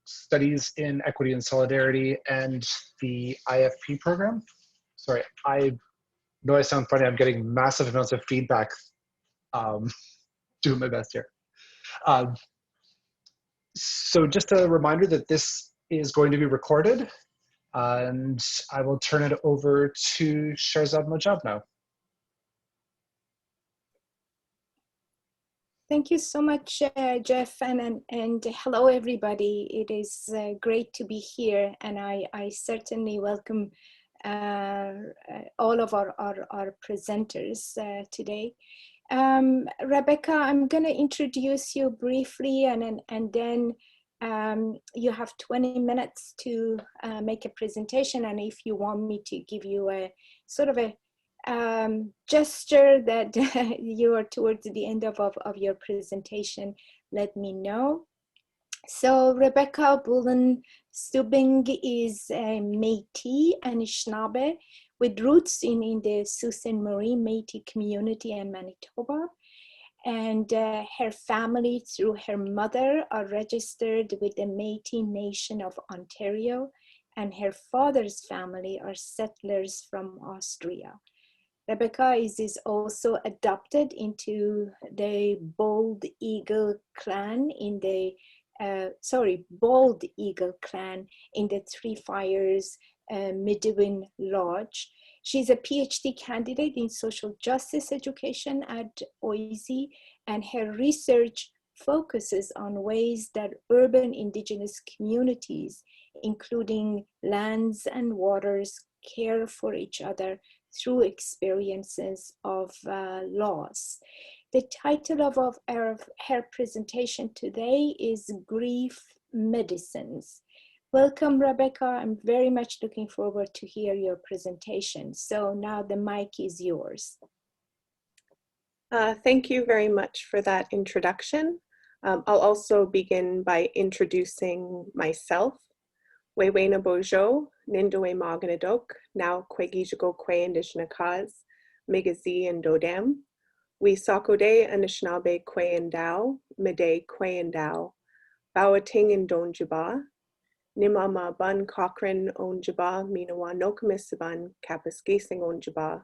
Studies in Equity and Solidarity and the IFP program. Sorry, I know I sound funny. I'm getting massive amounts of feedback. Doing my best here. So just a reminder that this is going to be recorded, and I will turn it over to Shahrzad Mojab now. Thank you so much, Jeff, and hello, everybody. It is great to be here, and I certainly welcome all of our presenters today. Rebecca, I'm going to introduce you briefly, and then you have 20 minutes to make a presentation, and if you want me to give you a sort of a gesture that you are towards the end of your presentation, let me know. So Rebecca Beaulne-Stuebing is a Métis Anishinaabe with roots in the Sault Ste. Marie Métis community in Manitoba. And her family, through her mother, are registered with the Métis Nation of Ontario, and her father's family are settlers from Austria. Rebecca is also adopted into the Bald Eagle clan in the Bald Eagle clan in the Three Fires Medewin Lodge. She's a PhD candidate in social justice education at OISE, and her research focuses on ways that urban Indigenous communities, including lands and waters, care for each other through experiences of loss. The title of her presentation today is Grief Medicines. Welcome, Rebecca. I'm very much looking forward to hear your presentation. So now the mic is yours. Thank you very much for that introduction. I'll also begin by introducing myself. Wewena Bojo, Nindoe Maganadok, now Kwegijigo Kwe Indishinakaz, Migazi and Dodam. We Sakode Anishinaabe Kwe and Dao, Mede Kwe and Dao, Bawating and Donjaba, Nimama Bun Cochrane Onjaba, Minawa Nokamisiban, Kapaskasing Onjaba,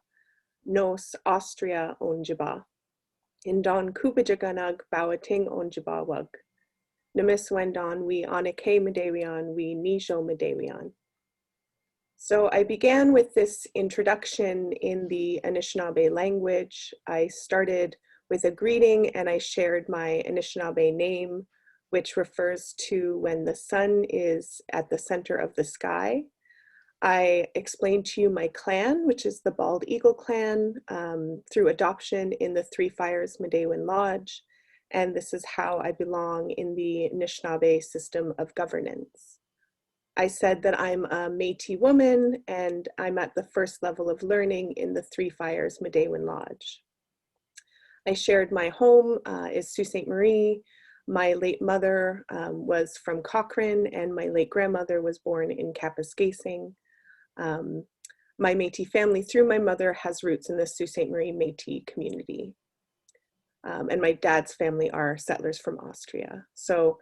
Nos Austria Onjaba. In Don Kubajaganag Bawating Onjaba Wug. Namis Wendan, we Anake Medewian, we Nijo Medewian. So I began with this introduction in the Anishinaabe language. I started with a greeting and I shared my Anishinaabe name, which refers to when the sun is at the center of the sky. I explained to you my clan, which is the Bald Eagle clan, through adoption in the Three Fires Medewin Lodge. And this is how I belong in the Anishinaabe system of governance. I said that I'm a Métis woman and I'm at the first level of learning in the Three Fires Medewin Lodge. I shared my home is Sault Ste. Marie. My late mother was from Cochrane and my late grandmother was born in Kapuskasing. My Métis family through my mother has roots in the Sault Ste. Marie Métis community. And my dad's family are settlers from Austria. So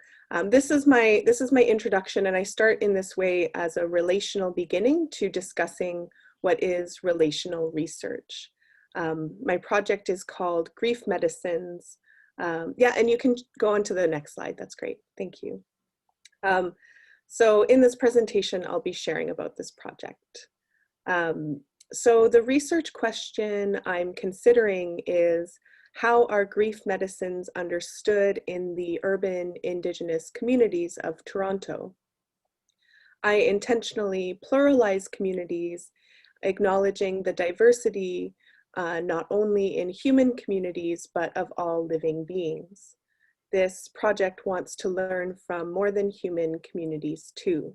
this is my introduction, and I start in this way as a relational beginning to discussing what is relational research. My project is called Grief Medicines. Yeah, and you can go on to the next slide. That's great. Thank you. So in this presentation, I'll be sharing about this project. So the research question I'm considering is, how are grief medicines understood in the urban Indigenous communities of Toronto? I intentionally pluralize communities, acknowledging the diversity not only in human communities, but of all living beings. This project wants to learn from more than human communities too.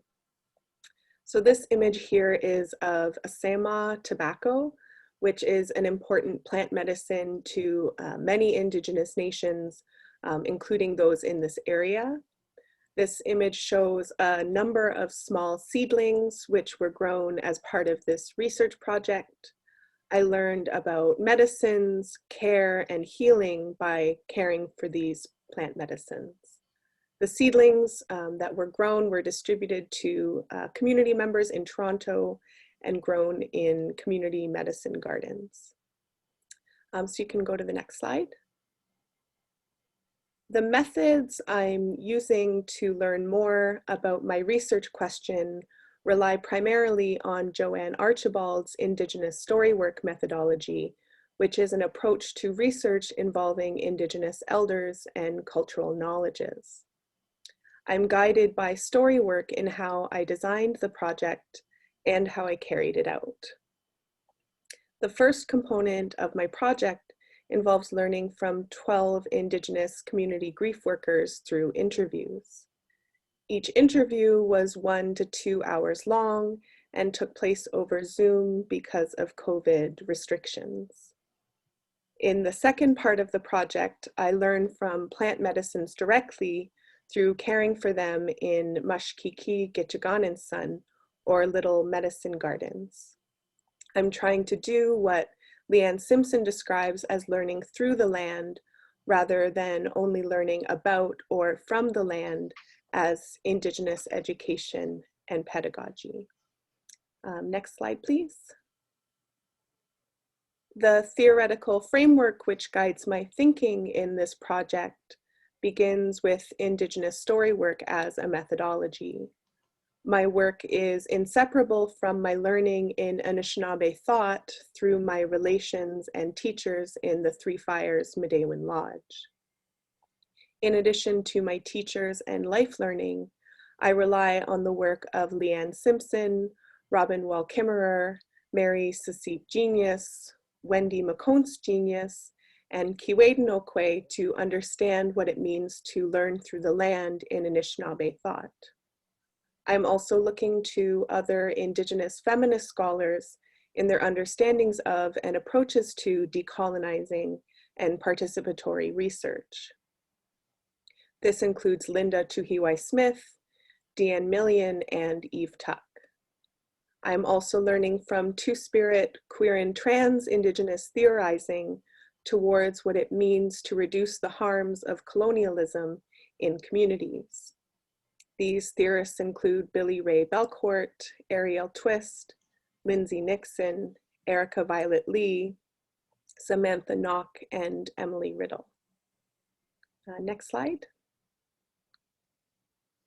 So this image here is of Asama tobacco, which is an important plant medicine to many Indigenous nations, including those in this area. This image shows a number of small seedlings which were grown as part of this research project. I learned about medicines, care, and healing by caring for these plant medicines. The seedlings that were grown were distributed to community members in Toronto and grown in community medicine gardens. So you can go to the next slide. The methods I'm using to learn more about my research question rely primarily on Joanne Archibald's Indigenous storywork methodology, which is an approach to research involving Indigenous elders and cultural knowledges. I'm guided by storywork in how I designed the project and how I carried it out. The first component of my project involves learning from 12 Indigenous community grief workers through interviews. Each interview was 1 to 2 hours long and took place over Zoom because of COVID restrictions. In the second part of the project, I learned from plant medicines directly through caring for them in Mashkiki Gitchiganansan, or little medicine gardens. I'm trying to do what Leanne Simpson describes as learning through the land rather than only learning about or from the land as Indigenous education and pedagogy. Next slide, please. The theoretical framework which guides my thinking in this project begins with Indigenous storywork as a methodology. My work is inseparable from my learning in Anishinaabe thought through my relations and teachers in the Three Fires Medewan Lodge. In addition to my teachers and life learning, I rely on the work of Leanne Simpson, Robin Wall-Kimmerer, Mary Sasip Genius, Wendy McCone's Genius, and Kiwadenokwe to understand what it means to learn through the land in Anishinaabe thought. I'm also looking to other Indigenous feminist scholars in their understandings of and approaches to decolonizing and participatory research. This includes Linda Tuhiwai-Smith, Deanne Millian, and Eve Tuck. I'm also learning from Two-Spirit, queer and trans Indigenous theorizing towards what it means to reduce the harms of colonialism in communities. These theorists include Billy Ray Belcourt, Ariel Twist, Lindsay Nixon, Erica Violet Lee, Samantha Knock, and Emily Riddle. Next slide.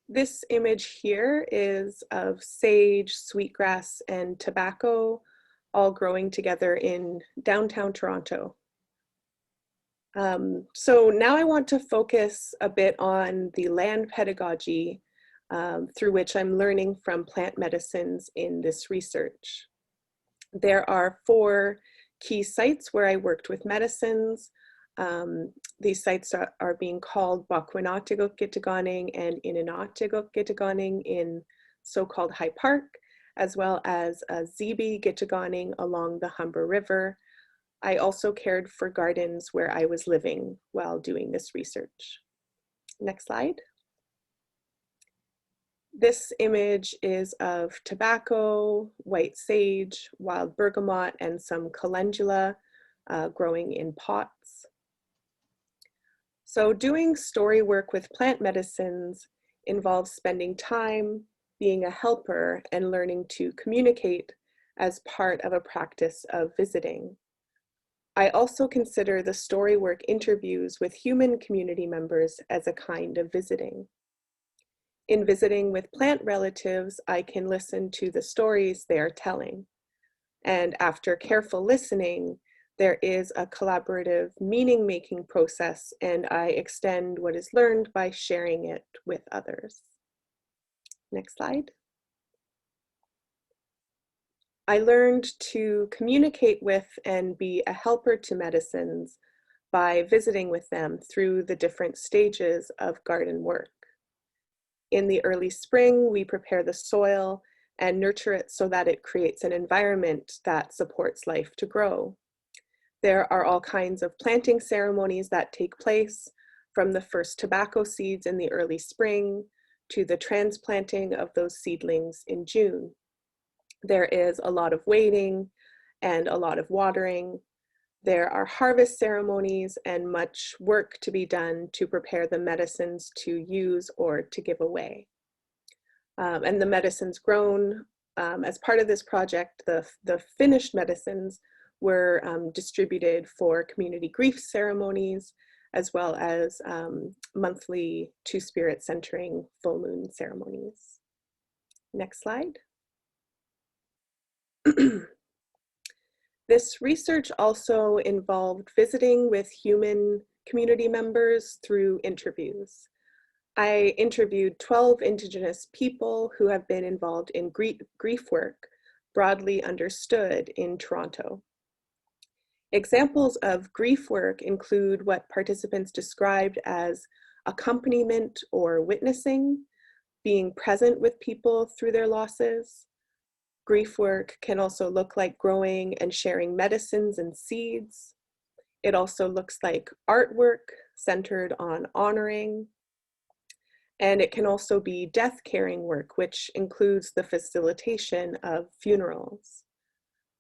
This image here is of sage, sweetgrass, and tobacco all growing together in downtown Toronto. So now I want to focus a bit on the land pedagogy through which I'm learning from plant medicines in this research. There are 4 key sites where I worked with medicines. These sites are being called Bakwinatiguk Gittiganing and Ininatiguk Gittiganing in so-called High Park, as well as Zibi Gittiganing along the Humber River. I also cared for gardens where I was living while doing this research. Next slide. This image is of tobacco, white sage, wild bergamot, and some calendula growing in pots. So doing story work with plant medicines involves spending time, being a helper, and learning to communicate as part of a practice of visiting. I also consider the story work interviews with human community members as a kind of visiting. In visiting with plant relatives, I can listen to the stories they are telling. And after careful listening, there is a collaborative meaning-making process, and I extend what is learned by sharing it with others. Next slide. I learned to communicate with and be a helper to medicines by visiting with them through the different stages of garden work. In the early spring, we prepare the soil and nurture it so that it creates an environment that supports life to grow. There are all kinds of planting ceremonies that take place, from the first tobacco seeds in the early spring to the transplanting of those seedlings in June. There is a lot of waiting and a lot of watering. There are harvest ceremonies and much work to be done to prepare the medicines to use or to give away. And the medicines grown as part of this project, the finished medicines were distributed for community grief ceremonies, as well as monthly two-spirit centering full moon ceremonies. Next slide. This research also involved visiting with human community members through interviews. I interviewed 12 Indigenous people who have been involved in grief work, broadly understood, in Toronto. Examples of grief work include what participants described as accompaniment or witnessing, being present with people through their losses. Grief work can also look like growing and sharing medicines and seeds. It also looks like artwork centered on honoring. And it can also be death caring work, which includes the facilitation of funerals.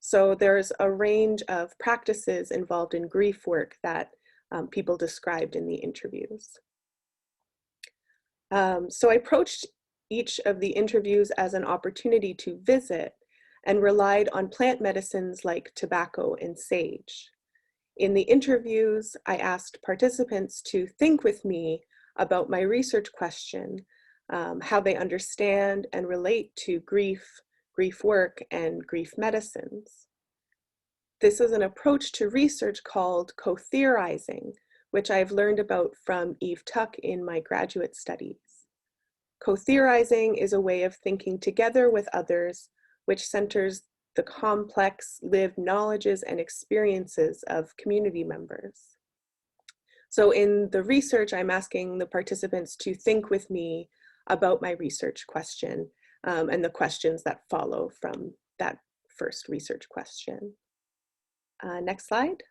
So there's a range of practices involved in grief work that people described in the interviews. So I approached each of the interviews as an opportunity to visit and relied on plant medicines like tobacco and sage. In the interviews, I asked participants to think with me about my research question, how they understand and relate to grief, grief work, and grief medicines. This is an approach to research called co-theorizing, which I've learned about from Eve Tuck in my graduate studies. Co-theorizing is a way of thinking together with others, which centers the complex lived knowledges and experiences of community members. So in the research, I'm asking the participants to think with me about my research question and the questions that follow from that first research question. Next slide.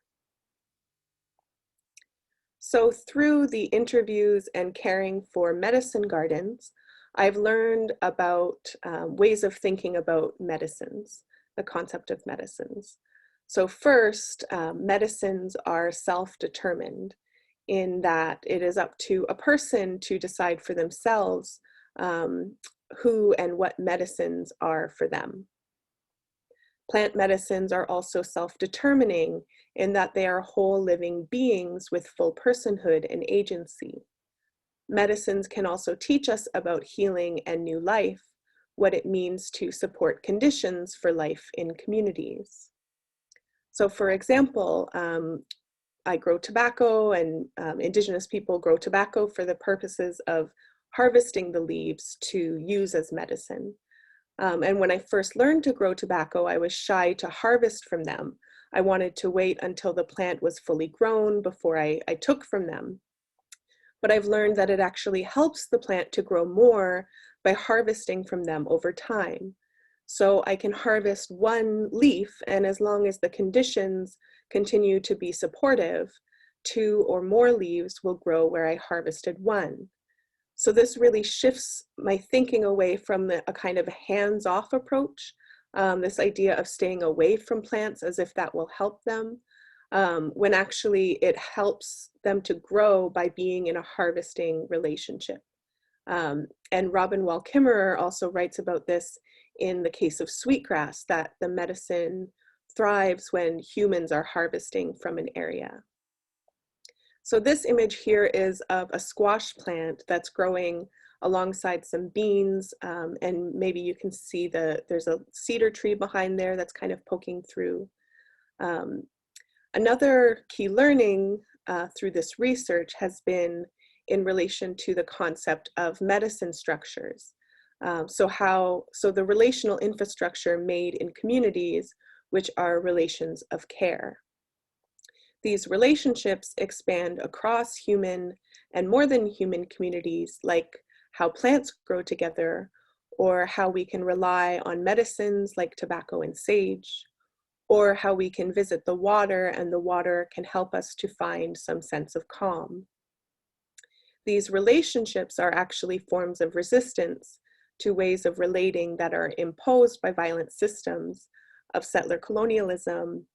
So through the interviews and caring for medicine gardens, I've learned about ways of thinking about medicines, the concept of medicines. So first, medicines are self-determined in that it is up to a person to decide for themselves who and what medicines are for them. Plant medicines are also self-determining in that they are whole living beings with full personhood and agency. Medicines can also teach us about healing and new life, what it means to support conditions for life in communities. So for example, I grow tobacco, and Indigenous people grow tobacco for the purposes of harvesting the leaves to use as medicine. And when I first learned to grow tobacco, I was shy to harvest from them. I wanted to wait until the plant was fully grown before I took from them. But I've learned that it actually helps the plant to grow more by harvesting from them over time. So I can harvest one leaf, and as long as the conditions continue to be supportive, 2 or more leaves will grow where I harvested one. So this really shifts my thinking away from a kind of hands-off approach, this idea of staying away from plants as if that will help them, when actually it helps them to grow by being in a harvesting relationship. And Robin Wall-Kimmerer also writes about this in the case of sweetgrass, that the medicine thrives when humans are harvesting from an area. So this image here is of a squash plant that's growing alongside some beans, and maybe you can see there's a cedar tree behind there that's kind of poking through. Another key learning through this research has been in relation to the concept of medicine structures. So the relational infrastructure made in communities, which are relations of care. These relationships expand across human and more than human communities, like how plants grow together, or how we can rely on medicines like tobacco and sage, or how we can visit the water and the water can help us to find some sense of calm. These relationships are actually forms of resistance to ways of relating that are imposed by violent systems of settler colonialism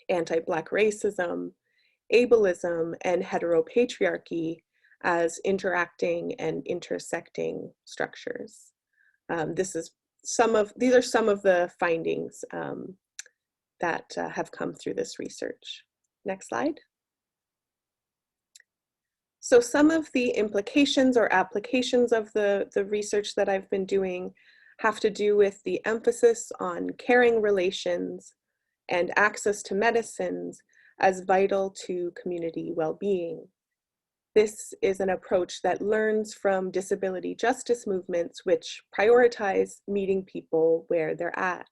anti-Black racism, ableism, and heteropatriarchy as interacting and intersecting structures. These are some of the findings that have come through this research. Next slide. So some of the implications or applications of the research that I've been doing have to do with the emphasis on caring relations and access to medicines as vital to community well-being. This is an approach that learns from disability justice movements which prioritize meeting people where they're at.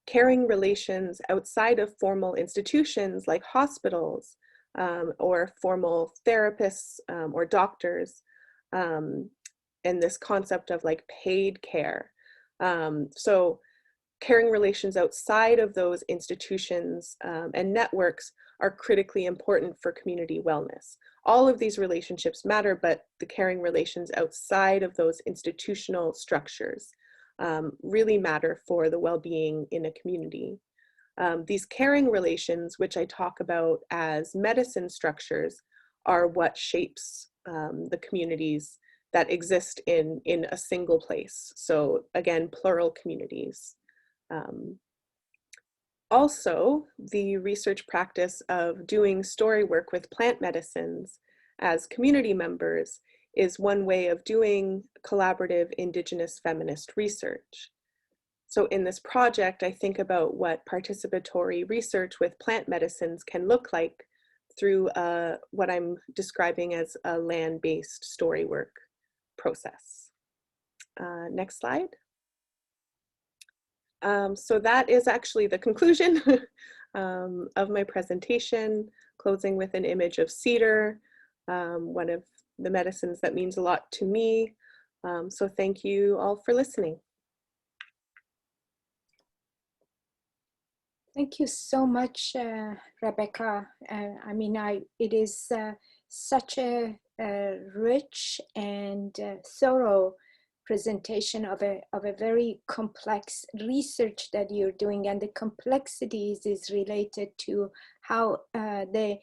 Caring relations outside of formal institutions like hospitals or formal therapists or doctors, and this concept of like paid care. So caring relations outside of those institutions and networks are critically important for community wellness. All of these relationships matter, but the caring relations outside of those institutional structures really matter for the well-being in a community. These caring relations, which I talk about as medicine structures, are what shapes the communities that exist in a single place. So again, plural communities. Also, the research practice of doing story work with plant medicines as community members is one way of doing collaborative Indigenous feminist research. So in this project, I think about what participatory research with plant medicines can look like through what I'm describing as a land-based story work process. Next slide. So that is actually the conclusion of my presentation, closing with an image of cedar, one of the medicines that means a lot to me. So thank you all for listening. Thank you so much, Rebecca. I mean, it is such a rich and thorough presentation of a very complex research that you're doing, and the complexities is related to how the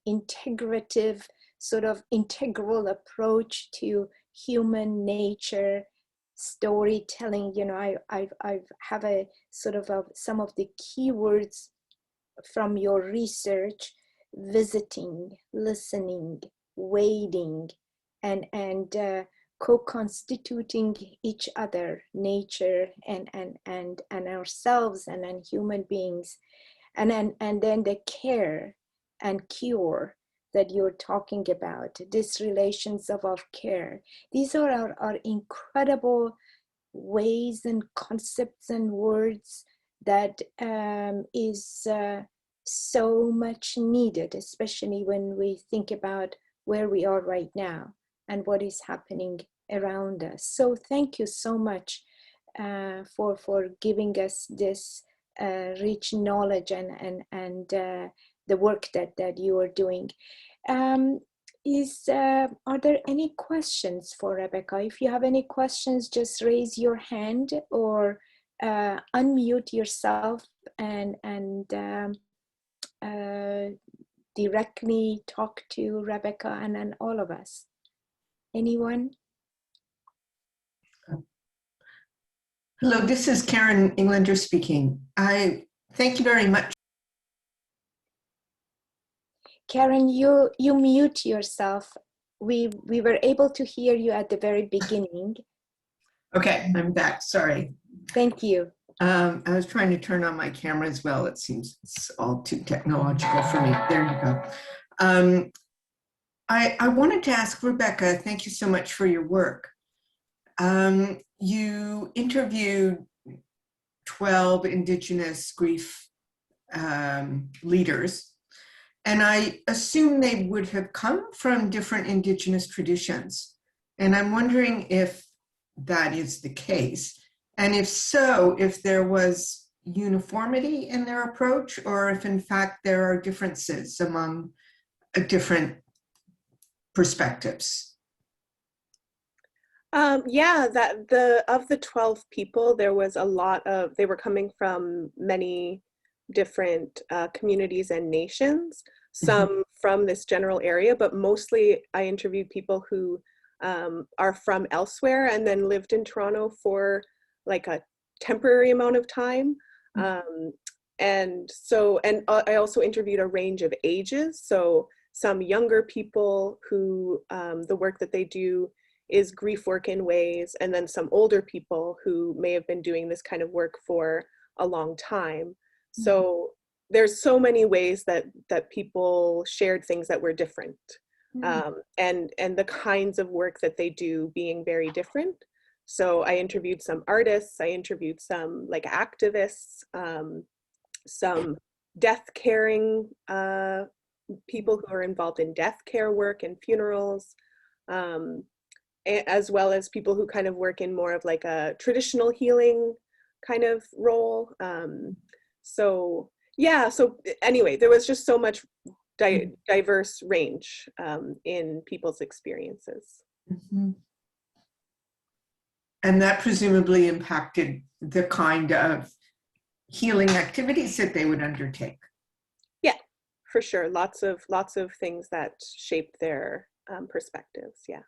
integrative, sort of integral approach to human nature storytelling. You know, I have a sort of some of the keywords from your research: visiting, listening, waiting, and co-constituting each other, nature and ourselves and human beings, and then the care and cure that you're talking about, these relations of care. These are our incredible ways and concepts and words that is so much needed, especially when we think about where we are right now and what is happening around us. So thank you so much for giving us this rich knowledge and the work that you are doing. Are there any questions for Rebecca? If you have any questions, just raise your hand or unmute yourself and directly talk to Rebecca and all of us. Anyone? Hello, this is Karen Englander speaking. I thank you very much. Karen, you mute yourself. We were able to hear you at the very beginning. Okay, I'm back. Sorry. Thank you. I was trying to turn on my camera as well. It seems it's all too technological for me. There you go. I wanted to ask Rebecca, thank you so much for your work. You interviewed 12 Indigenous grief leaders, and I assume they would have come from different Indigenous traditions. And I'm wondering if that is the case. And if so, if there was uniformity in their approach, or if in fact there are differences among different perspectives. Yeah, of the 12 people, there was a lot of, they were coming from many different communities and nations, some from this general area, but mostly I interviewed people who are from elsewhere and then lived in Toronto for like a temporary amount of time. And I also interviewed a range of ages. So some younger people who the work that they do is grief work in ways, and then some older people who may have been doing this kind of work for a long time. So there's so many ways that people shared things that were different, and the kinds of work that they do being very different. So I interviewed some artists, I interviewed some like activists, some death caring people who are involved in death care work and funerals, as well as people who kind of work in more of like a traditional healing kind of role. So yeah, so anyway, there was just so much diverse range in people's experiences. And that presumably impacted the kind of healing activities that they would undertake. Yeah, for sure. Lots of things that shape their perspectives. Yeah.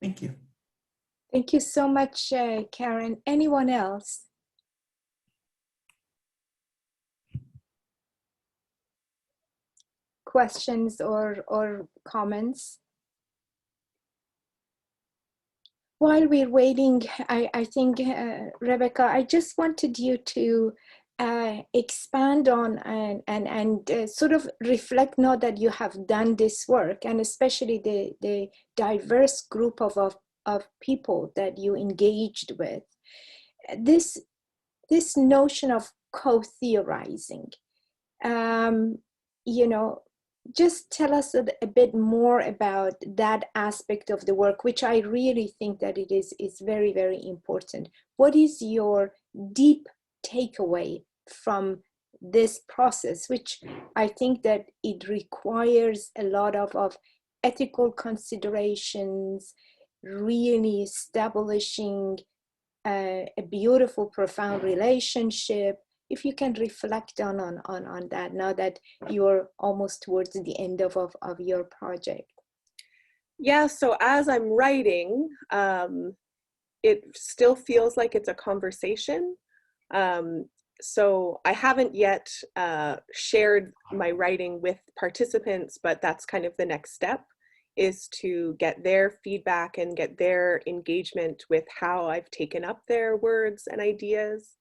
Thank you. Thank you so much, Karen. Anyone else? Questions or comments? While we're waiting, I think, Rebecca, I just wanted you to expand on and sort of reflect now that you have done this work, and especially the diverse group of people that you engaged with. This notion of co-theorizing, you know, just tell us a bit more about that aspect of the work, which I really think that it is very, very important. What is your deep takeaway from this process, which I think that it requires a lot of ethical considerations, really establishing a beautiful, profound relationship. If you can reflect on that now that you're almost towards the end of your project. Yeah, so as I'm writing, it still feels like it's a conversation. So I haven't yet shared my writing with participants, but that's kind of the next step, is to get their feedback and get their engagement with how I've taken up their words and ideas.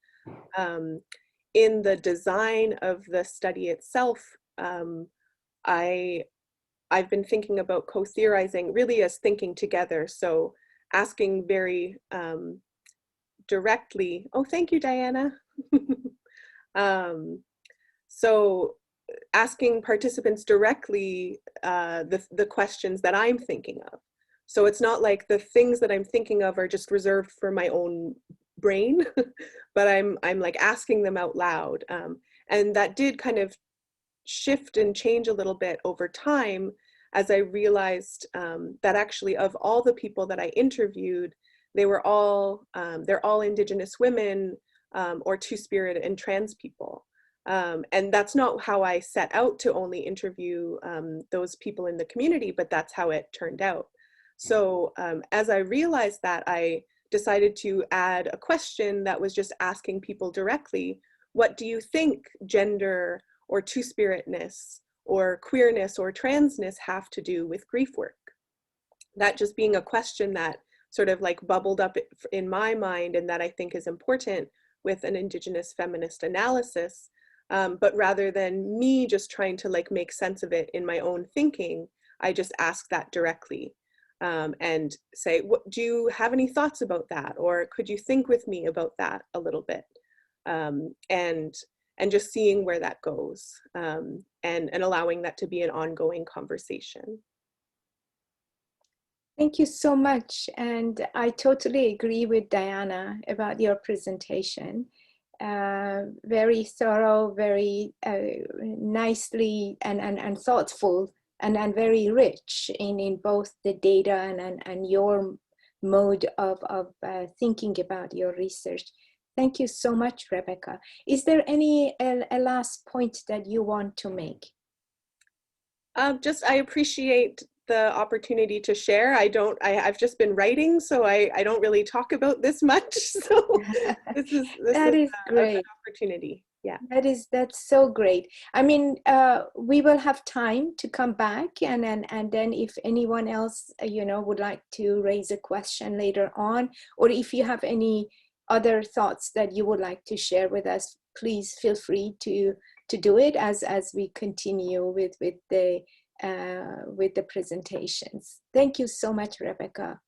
In the design of the study itself, I've been thinking about co-theorizing really as thinking together. So asking very directly, oh, thank you, Diana. So asking participants directly the questions that I'm thinking of. So it's not like the things that I'm thinking of are just reserved for my own brain, but I'm like asking them out loud. And that did kind of shift and change a little bit over time as I realized that actually of all the people that I interviewed, they're all Indigenous women or Two-Spirit and trans people. And that's not how I set out to only interview those people in the community, but that's how it turned out. So as I realized that, I decided to add a question that was just asking people directly, what do you think gender or two-spiritness or queerness or transness have to do with grief work? That just being a question that sort of like bubbled up in my mind and that I think is important with an Indigenous feminist analysis. But rather than me just trying to like make sense of it in my own thinking, I just ask that directly. And say, do you have any thoughts about that? Or could you think with me about that a little bit? And just seeing where that goes, and allowing that to be an ongoing conversation. Thank you so much. And I totally agree with Diana about your presentation. Very thorough, very nicely and thoughtful, and very rich in both the data and your mode of thinking about your research. Thank you so much, Rebecca. Is there any a last point that you want to make? I appreciate the opportunity to share. I've just been writing, so I don't really talk about this much. So this is That is a great. good opportunity. Yeah. That's so great. I mean, we will have time to come back, and then if anyone else, would like to raise a question later on, or if you have any other thoughts that you would like to share with us, please feel free to do it as we continue with the presentations. Thank you so much, Rebecca.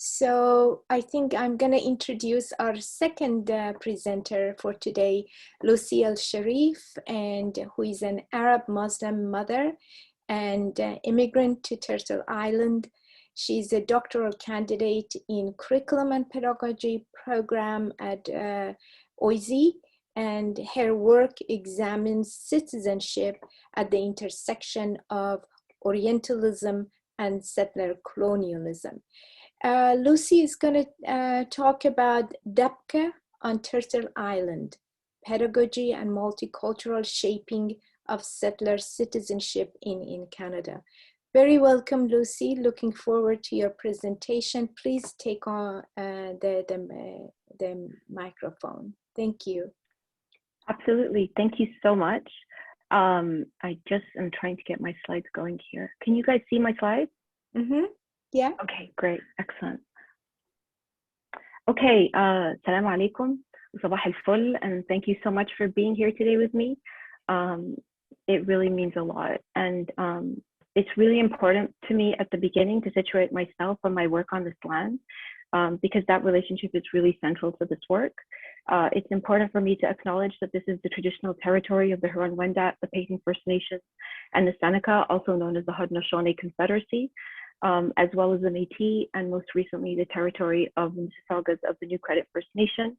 So I think I'm going to introduce our second presenter for today, Lucy El-Sherif, and who is an Arab Muslim mother and immigrant to Turtle Island. She's a doctoral candidate in curriculum and pedagogy program at OISE, and her work examines citizenship at the intersection of Orientalism and settler colonialism. Lucy is going to talk about Dabke on Turtle Island, pedagogy and multicultural shaping of settler citizenship in Canada. Very welcome, Lucy. Looking forward to your presentation. Please take on the microphone. Thank you. Absolutely. Thank you so much. I just am trying to get my slides going here. Can you guys see my slides? Mm-hmm. Yeah. Okay, great. Excellent. Okay, Salam alaikum, Sabah al-Ful, and thank you so much for being here today with me. It really means a lot. And it's really important to me at the beginning to situate myself on my work on this land, because that relationship is really central to this work. It's important for me to acknowledge that this is the traditional territory of the Huron-Wendat, the Peyton First Nations, and the Seneca, also known as the Haudenosaunee Confederacy, as well as the Métis, and most recently the territory of the Mississaugas of the New Credit First Nation.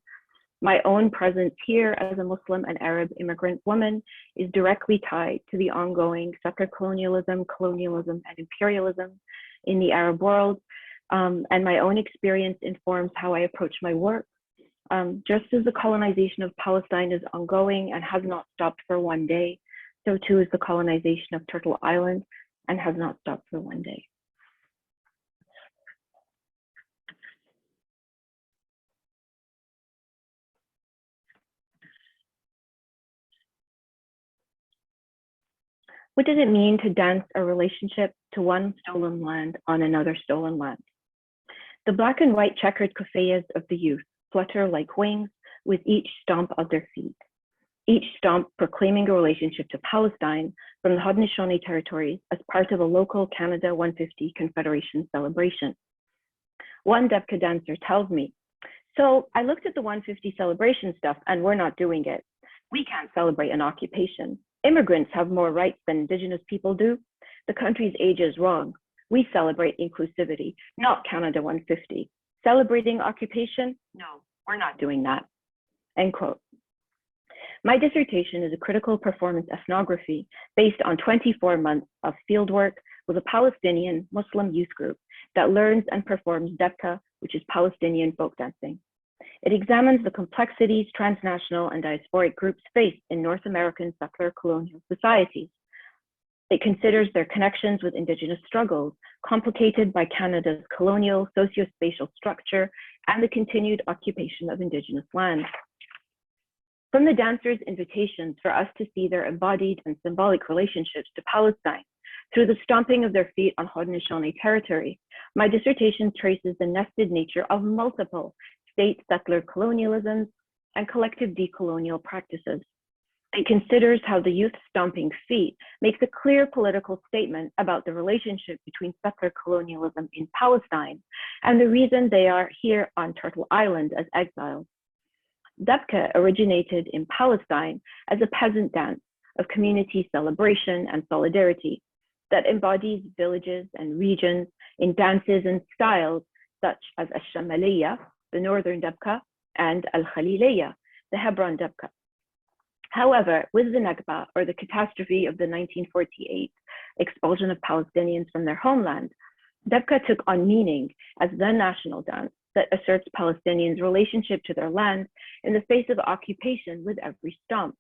My own presence here as a Muslim and Arab immigrant woman is directly tied to the ongoing settler colonialism, and imperialism in the Arab world, and my own experience informs how I approach my work. Just as the colonization of Palestine is ongoing and has not stopped for one day, so too is the colonization of Turtle Island and has not stopped for one day. What does it mean to dance a relationship to one stolen land on another stolen land? The black and white checkered kufiyas of the youth flutter like wings with each stomp of their feet, each stomp proclaiming a relationship to Palestine from the Haudenosaunee territories as part of a local Canada 150 Confederation celebration. One Dabke dancer tells me, "So I looked at the 150 celebration stuff and we're not doing it. We can't celebrate an occupation. Immigrants have more rights than Indigenous people do. The country's age is wrong. We celebrate inclusivity, not Canada 150. Celebrating occupation? No, we're not doing that." End quote. My dissertation is a critical performance ethnography based on 24 months of fieldwork with a Palestinian Muslim youth group that learns and performs Dabke, which is Palestinian folk dancing. It examines the complexities transnational and diasporic groups face in North American settler colonial societies. It considers their connections with Indigenous struggles, complicated by Canada's colonial socio-spatial structure and the continued occupation of Indigenous land. From the dancers' invitations for us to see their embodied and symbolic relationships to Palestine through the stomping of their feet on Haudenosaunee territory, my dissertation traces the nested nature of multiple state settler colonialisms and collective decolonial practices. It considers how the youth stomping feet makes a clear political statement about the relationship between settler colonialism in Palestine and the reason they are here on Turtle Island as exiles. Dabke originated in Palestine as a peasant dance of community celebration and solidarity that embodies villages and regions in dances and styles such as Al-Shamaliya, the Northern Dabke, and Al-Khaliliya, the Hebron Dabke. However, with the Nakba, or the catastrophe of the 1948 expulsion of Palestinians from their homeland, Dabke took on meaning as the national dance that asserts Palestinians' relationship to their land in the face of occupation with every stomp.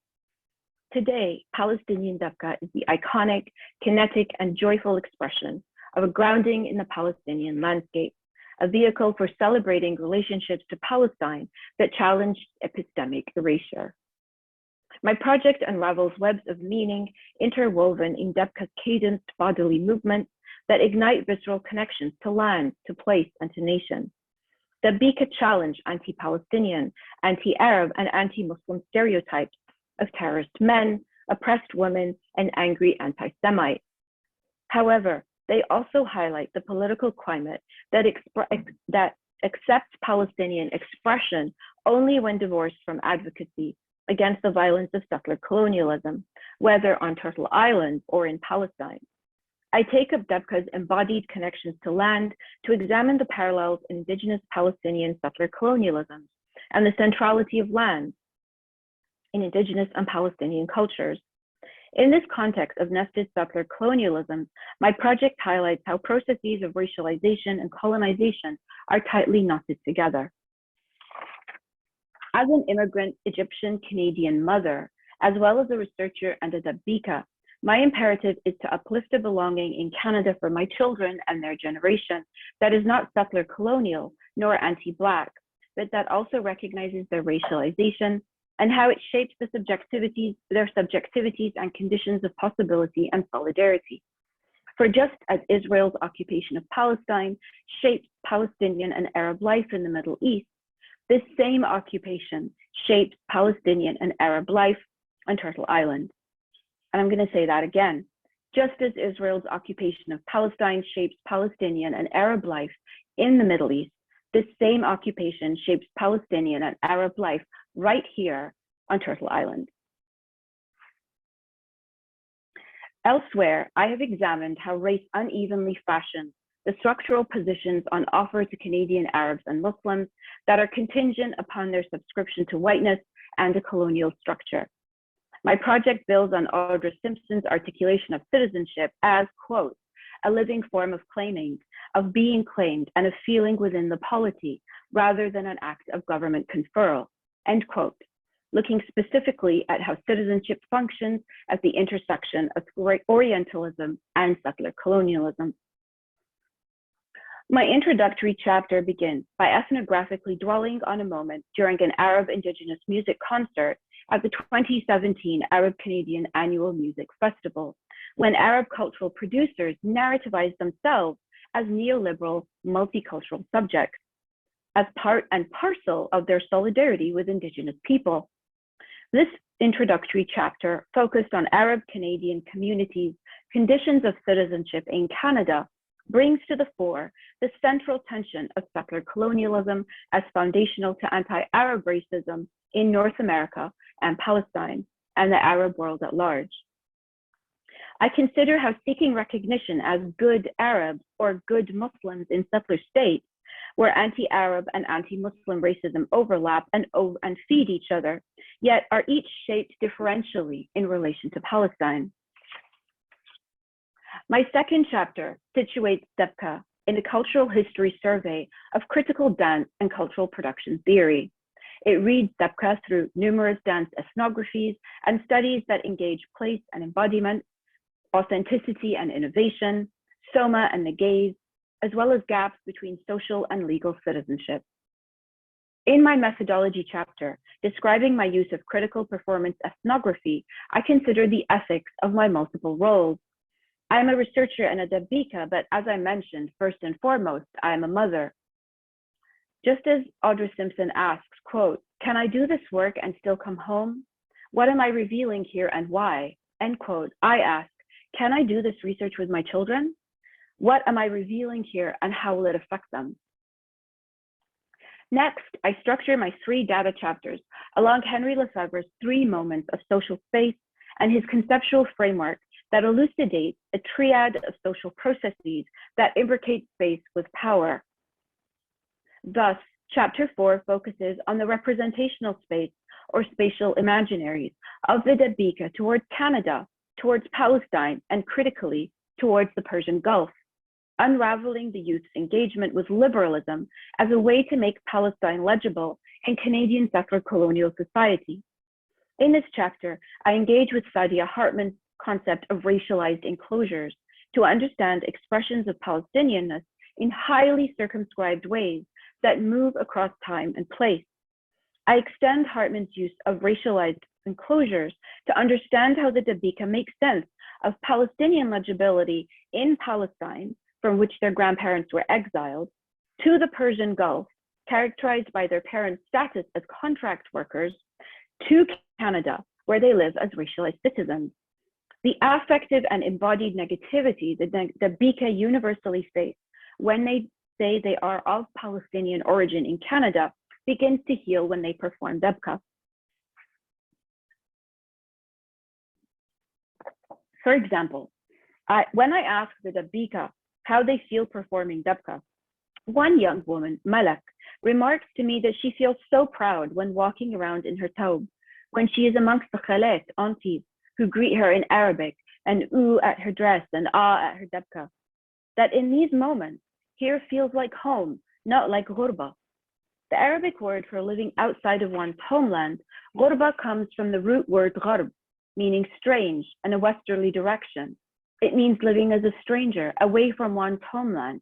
Today, Palestinian Dabke is the iconic, kinetic, and joyful expression of a grounding in the Palestinian landscape, a vehicle for celebrating relationships to Palestine that challenged epistemic erasure. My project unravels webs of meaning interwoven in Dabke's cadenced bodily movements that ignite visceral connections to land, to place, and to nation. Dabke challenged anti-Palestinian, anti-Arab, and anti-Muslim stereotypes of terrorist men, oppressed women, and angry anti-Semites. However, they also highlight the political climate that accepts Palestinian expression only when divorced from advocacy against the violence of settler colonialism, whether on Turtle Island or in Palestine. I take up Dabke's embodied connections to land to examine the parallels in Indigenous Palestinian settler colonialism and the centrality of land in Indigenous and Palestinian cultures. In this context of nested settler colonialism, my project highlights how processes of racialization and colonization are tightly knotted together. As an immigrant Egyptian-Canadian mother, as well as a researcher and a Dabke, my imperative is to uplift a belonging in Canada for my children and their generation that is not settler colonial nor anti-Black, but that also recognizes their racialization and how it shapes their subjectivities and conditions of possibility and solidarity. For just as Israel's occupation of Palestine shapes Palestinian and Arab life in the Middle East, this same occupation shapes Palestinian and Arab life on Turtle Island. And I'm going to say that again. Just as Israel's occupation of Palestine shapes Palestinian and Arab life in the Middle East, this same occupation shapes Palestinian and Arab life right here on Turtle Island. Elsewhere, I have examined how race unevenly fashions the structural positions on offer to Canadian Arabs and Muslims that are contingent upon their subscription to whiteness and a colonial structure. My project builds on Audra Simpson's articulation of citizenship as, quote, a living form of claiming, of being claimed, and of feeling within the polity, rather than an act of government conferral, end quote, looking specifically at how citizenship functions at the intersection of Orientalism and settler colonialism. My introductory chapter begins by ethnographically dwelling on a moment during an Arab Indigenous music concert at the 2017 Arab Canadian Annual Music Festival, when Arab cultural producers narrativized themselves as neoliberal, multicultural subjects, as part and parcel of their solidarity with Indigenous people. This introductory chapter focused on Arab Canadian communities' conditions of citizenship in Canada brings to the fore the central tension of settler colonialism as foundational to anti-Arab racism in North America and Palestine and the Arab world at large. I consider how seeking recognition as good Arabs or good Muslims in settler states, where anti-Arab and anti-Muslim racism overlap and feed each other, yet are each shaped differentially in relation to Palestine. My second chapter situates Dabke in a cultural history survey of critical dance and cultural production theory. It reads Dabke through numerous dance ethnographies and studies that engage place and embodiment, authenticity and innovation, soma and the gaze, as well as gaps between social and legal citizenship. In my methodology chapter, describing my use of critical performance ethnography, I consider the ethics of my multiple roles. I am a researcher and a Dabke, but as I mentioned, first and foremost, I am a mother. Just as Audra Simpson asks, quote, can I do this work and still come home? What am I revealing here and why? End quote. I ask, can I do this research with my children? What am I revealing here and how will it affect them? Next, I structure my 3 data chapters along Henry Lefebvre's 3 moments of social space and his conceptual framework that elucidates a triad of social processes that imbricate space with power. Thus, chapter 4 focuses on the representational space or spatial imaginaries of the Dabke towards Canada, towards Palestine, and critically towards the Persian Gulf. unraveling the youth's engagement with liberalism as a way to make Palestine legible in Canadian settler colonial society. In this chapter, I engage with Saadia Hartman's concept of racialized enclosures to understand expressions of Palestinianness in highly circumscribed ways that move across time and place. I extend Hartman's use of racialized enclosures to understand how the Dabke makes sense of Palestinian legibility in Palestine, from which their grandparents were exiled, to the Persian Gulf, characterized by their parents' status as contract workers, to Canada, where they live as racialized citizens. The affective and embodied negativity that the Dabke universally face when they say they are of Palestinian origin in Canada begins to heal when they perform Dabke. For example, when I ask the Dabke how they feel performing Dabke, one young woman, Malak, remarks to me that she feels so proud when walking around in her taub, when she is amongst the khalat, aunties, who greet her in Arabic and ooh at her dress and ah at her Dabke, that in these moments, here feels like home, not like ghurba. The Arabic word for living outside of one's homeland, ghurba, comes from the root word gharb, meaning strange and a westerly direction. It means living as a stranger, away from one's homeland.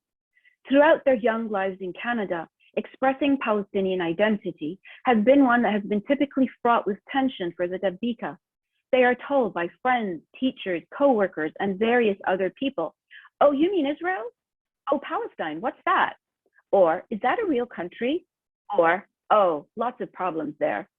Throughout their young lives in Canada, expressing Palestinian identity has been one that has been typically fraught with tension for the Dabke. They are told by friends, teachers, co-workers, and various other people, oh, you mean Israel? Oh, Palestine, what's that? Or, is that a real country? Or, oh, lots of problems there.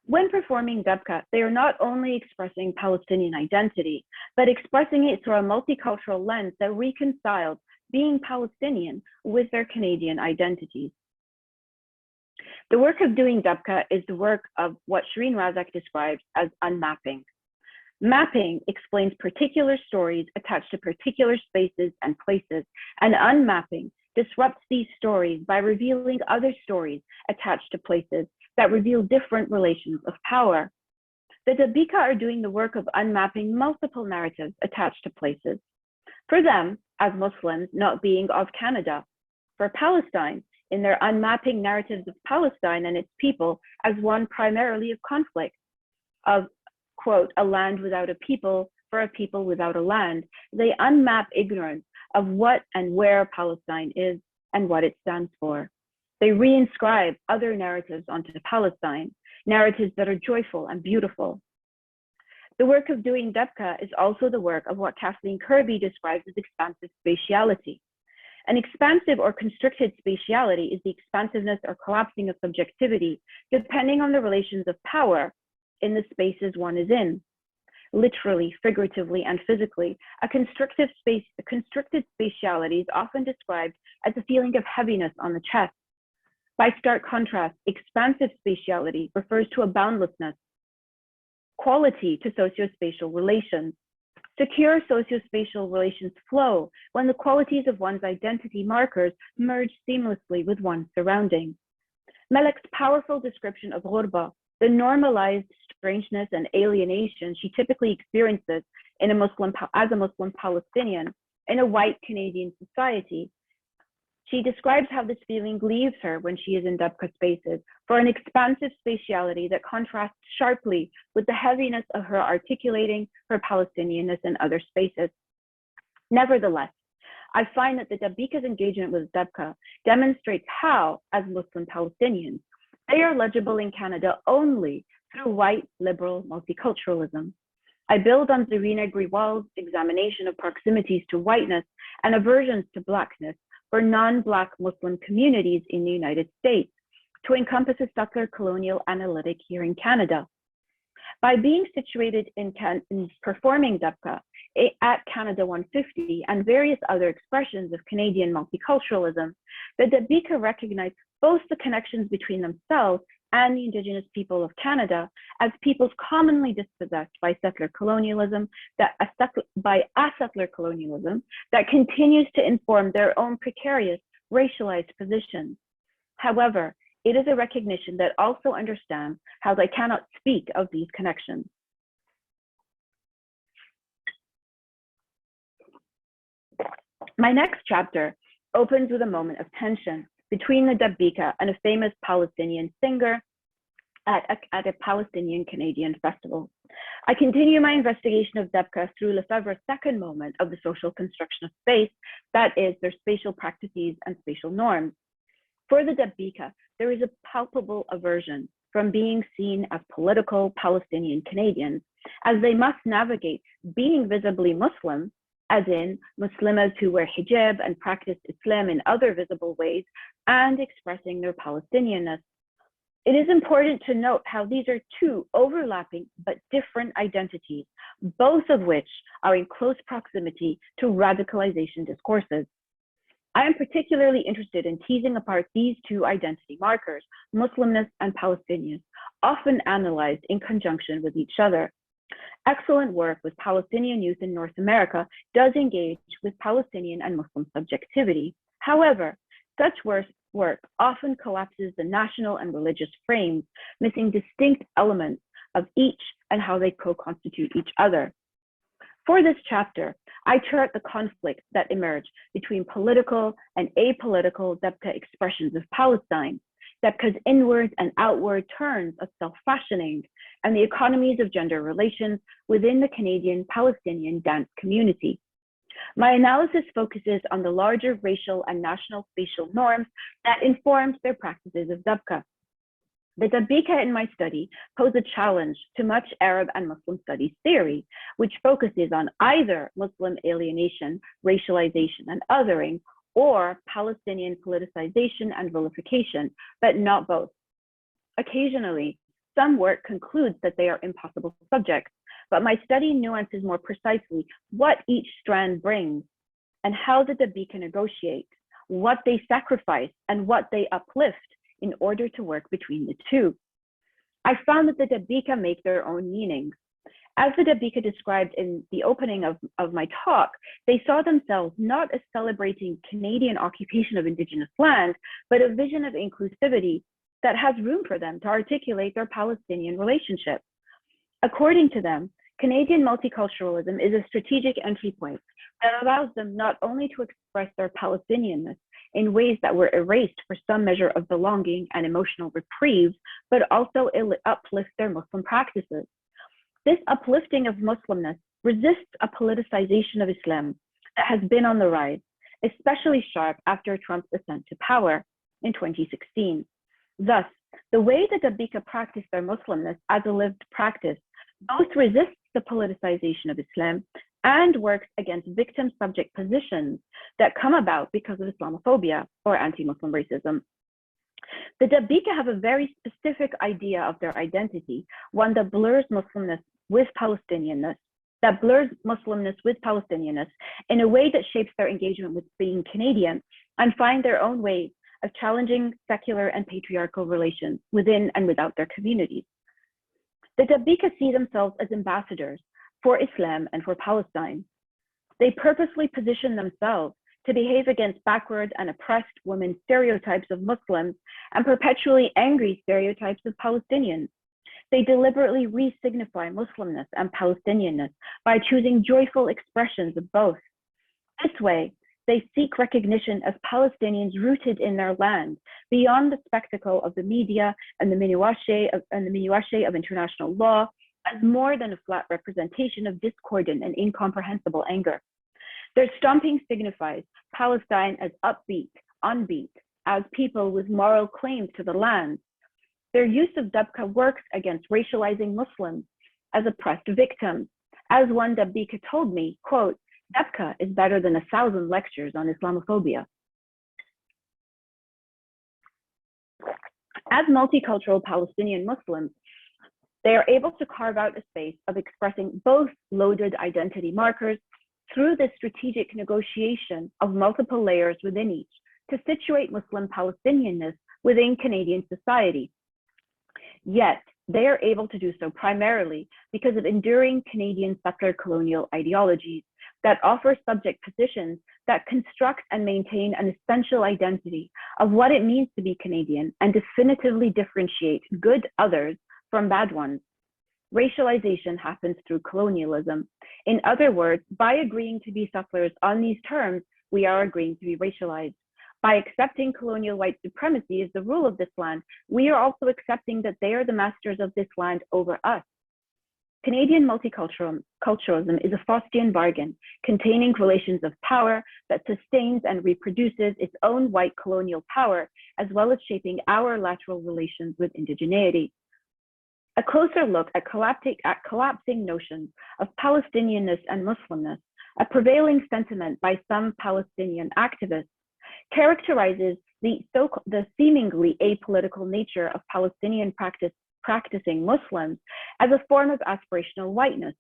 When performing Dabke, they are not only expressing Palestinian identity, but expressing it through a multicultural lens that reconciles being Palestinian with their Canadian identities. The work of doing Dabke is the work of what Shireen Razak describes as unmapping. Mapping explains particular stories attached to particular spaces and places, and unmapping disrupts these stories by revealing other stories attached to places that reveal different relations of power. The Dabke are doing the work of unmapping multiple narratives attached to places. For them, as Muslims not being of Canada. For Palestine, in their unmapping narratives of Palestine and its people as one primarily of conflict, of, quote, a land without a people for a people without a land, they unmap ignorance of what and where Palestine is and what it stands for. They reinscribe other narratives onto Palestine, narratives that are joyful and beautiful. The work of doing Dabke is also the work of what Kathleen Kirby describes as expansive spatiality. An expansive or constricted spatiality is the expansiveness or collapsing of subjectivity, depending on the relations of power in the spaces one is in. Literally, figuratively, and physically, a constricted spatiality is often described as a feeling of heaviness on the chest. By stark contrast, expansive spatiality refers to a boundlessness, quality to sociospatial relations. Secure sociospatial relations flow when the qualities of one's identity markers merge seamlessly with one's surroundings. Malak's powerful description of ghurba, the normalized strangeness and alienation she typically experiences as a Muslim Palestinian in a white Canadian society. She describes how this feeling leaves her when she is in Dabke spaces for an expansive spatiality that contrasts sharply with the heaviness of her articulating her Palestinianness in other spaces. Nevertheless, I find that the Dabke's engagement with Dabke demonstrates how, as Muslim Palestinians, they are legible in Canada only through white liberal multiculturalism. I build on Zarina Grewal's examination of proximities to whiteness and aversions to Blackness for non-Black Muslim communities in the United States to encompass a settler colonial analytic here in Canada. By being situated in performing Dabke at Canada 150 and various other expressions of Canadian multiculturalism, the Dabke recognize both the connections between themselves and the Indigenous people of Canada as peoples commonly dispossessed by settler colonialism, that continues to inform their own precarious racialized positions. However, it is a recognition that also understands how they cannot speak of these connections. My next chapter opens with a moment of tension between the Dabke and a famous Palestinian singer at a Palestinian-Canadian festival. I continue my investigation of Dabke through Lefebvre's second moment of the social construction of space, that is, their spatial practices and spatial norms. For the Dabke, there is a palpable aversion from being seen as political Palestinian Canadians, as they must navigate being visibly Muslim, as in Muslimas who wear hijab and practice Islam in other visible ways, and expressing their Palestinianness. It is important to note how these are two overlapping but different identities, both of which are in close proximity to radicalization discourses. I am particularly interested in teasing apart these two identity markers, Muslimness and Palestinianness, often analyzed in conjunction with each other. Excellent work with Palestinian youth in North America does engage with Palestinian and Muslim subjectivity. However, such work often collapses the national and religious frames, missing distinct elements of each and how they co-constitute each other. For this chapter, I chart the conflicts that emerge between political and apolitical Dabke expressions of Palestine, Dabke's inward and outward turns of self-fashioning, and the economies of gender relations within the Canadian Palestinian dance community. My analysis focuses on the larger racial and national spatial norms that informed their practices of Dabke. The Dabke in my study pose a challenge to much Arab and Muslim studies theory, which focuses on either Muslim alienation, racialization, and othering, or Palestinian politicization and vilification, but not both. Occasionally, some work concludes that they are impossible subjects, but my study nuances more precisely what each strand brings and how the Dabke negotiate, what they sacrifice, and what they uplift in order to work between the two. I found that the Dabke make their own meanings. As the Dabke described in the opening of my talk, they saw themselves not as celebrating Canadian occupation of Indigenous land, but a vision of inclusivity that has room for them to articulate their Palestinian relationship. According to them, Canadian multiculturalism is a strategic entry point that allows them not only to express their Palestinianness in ways that were erased for some measure of belonging and emotional reprieve, but also uplift their Muslim practices. This uplifting of Muslimness resists a politicization of Islam that has been on the rise, especially sharp after Trump's ascent to power in 2016. Thus, the way that Dabke practice their Muslimness as a lived practice both resists the politicization of Islam and works against victim-subject positions that come about because of Islamophobia or anti-Muslim racism. The Dabke have a very specific idea of their identity, one that blurs Muslimness with Palestinianness, in a way that shapes their engagement with being Canadian and find their own ways of challenging secular and patriarchal relations within and without their communities. The Dabke see themselves as ambassadors for Islam and for Palestine. They purposely position themselves to behave against backward and oppressed women stereotypes of Muslims and perpetually angry stereotypes of Palestinians. They deliberately re-signify Muslimness and Palestinianness by choosing joyful expressions of both. This way, they seek recognition as Palestinians rooted in their land, beyond the spectacle of the media and the minutiae of international law, as more than a flat representation of discordant and incomprehensible anger. Their stomping signifies Palestine as upbeat, unbeat, as people with moral claims to the land. Their use of Dabke works against racializing Muslims as oppressed victims. As one Dabke told me, quote, Dabke is better than 1,000 lectures on Islamophobia. As multicultural Palestinian Muslims, they are able to carve out a space of expressing both loaded identity markers through the strategic negotiation of multiple layers within each to situate Muslim Palestinianness within Canadian society. Yet, they are able to do so primarily because of enduring Canadian settler colonial ideologies that offer subject positions that construct and maintain an essential identity of what it means to be Canadian and definitively differentiate good others from bad ones. Racialization happens through colonialism. In other words, by agreeing to be settlers on these terms, we are agreeing to be racialized. By accepting colonial white supremacy as the rule of this land, we are also accepting that they are the masters of this land over us. Canadian multiculturalism is a Faustian bargain containing relations of power that sustains and reproduces its own white colonial power, as well as shaping our lateral relations with indigeneity. A closer look at collapsing notions of Palestinianness and Muslimness, a prevailing sentiment by some Palestinian activists, characterizes the seemingly apolitical nature of Palestinian practicing Muslims as a form of aspirational whiteness.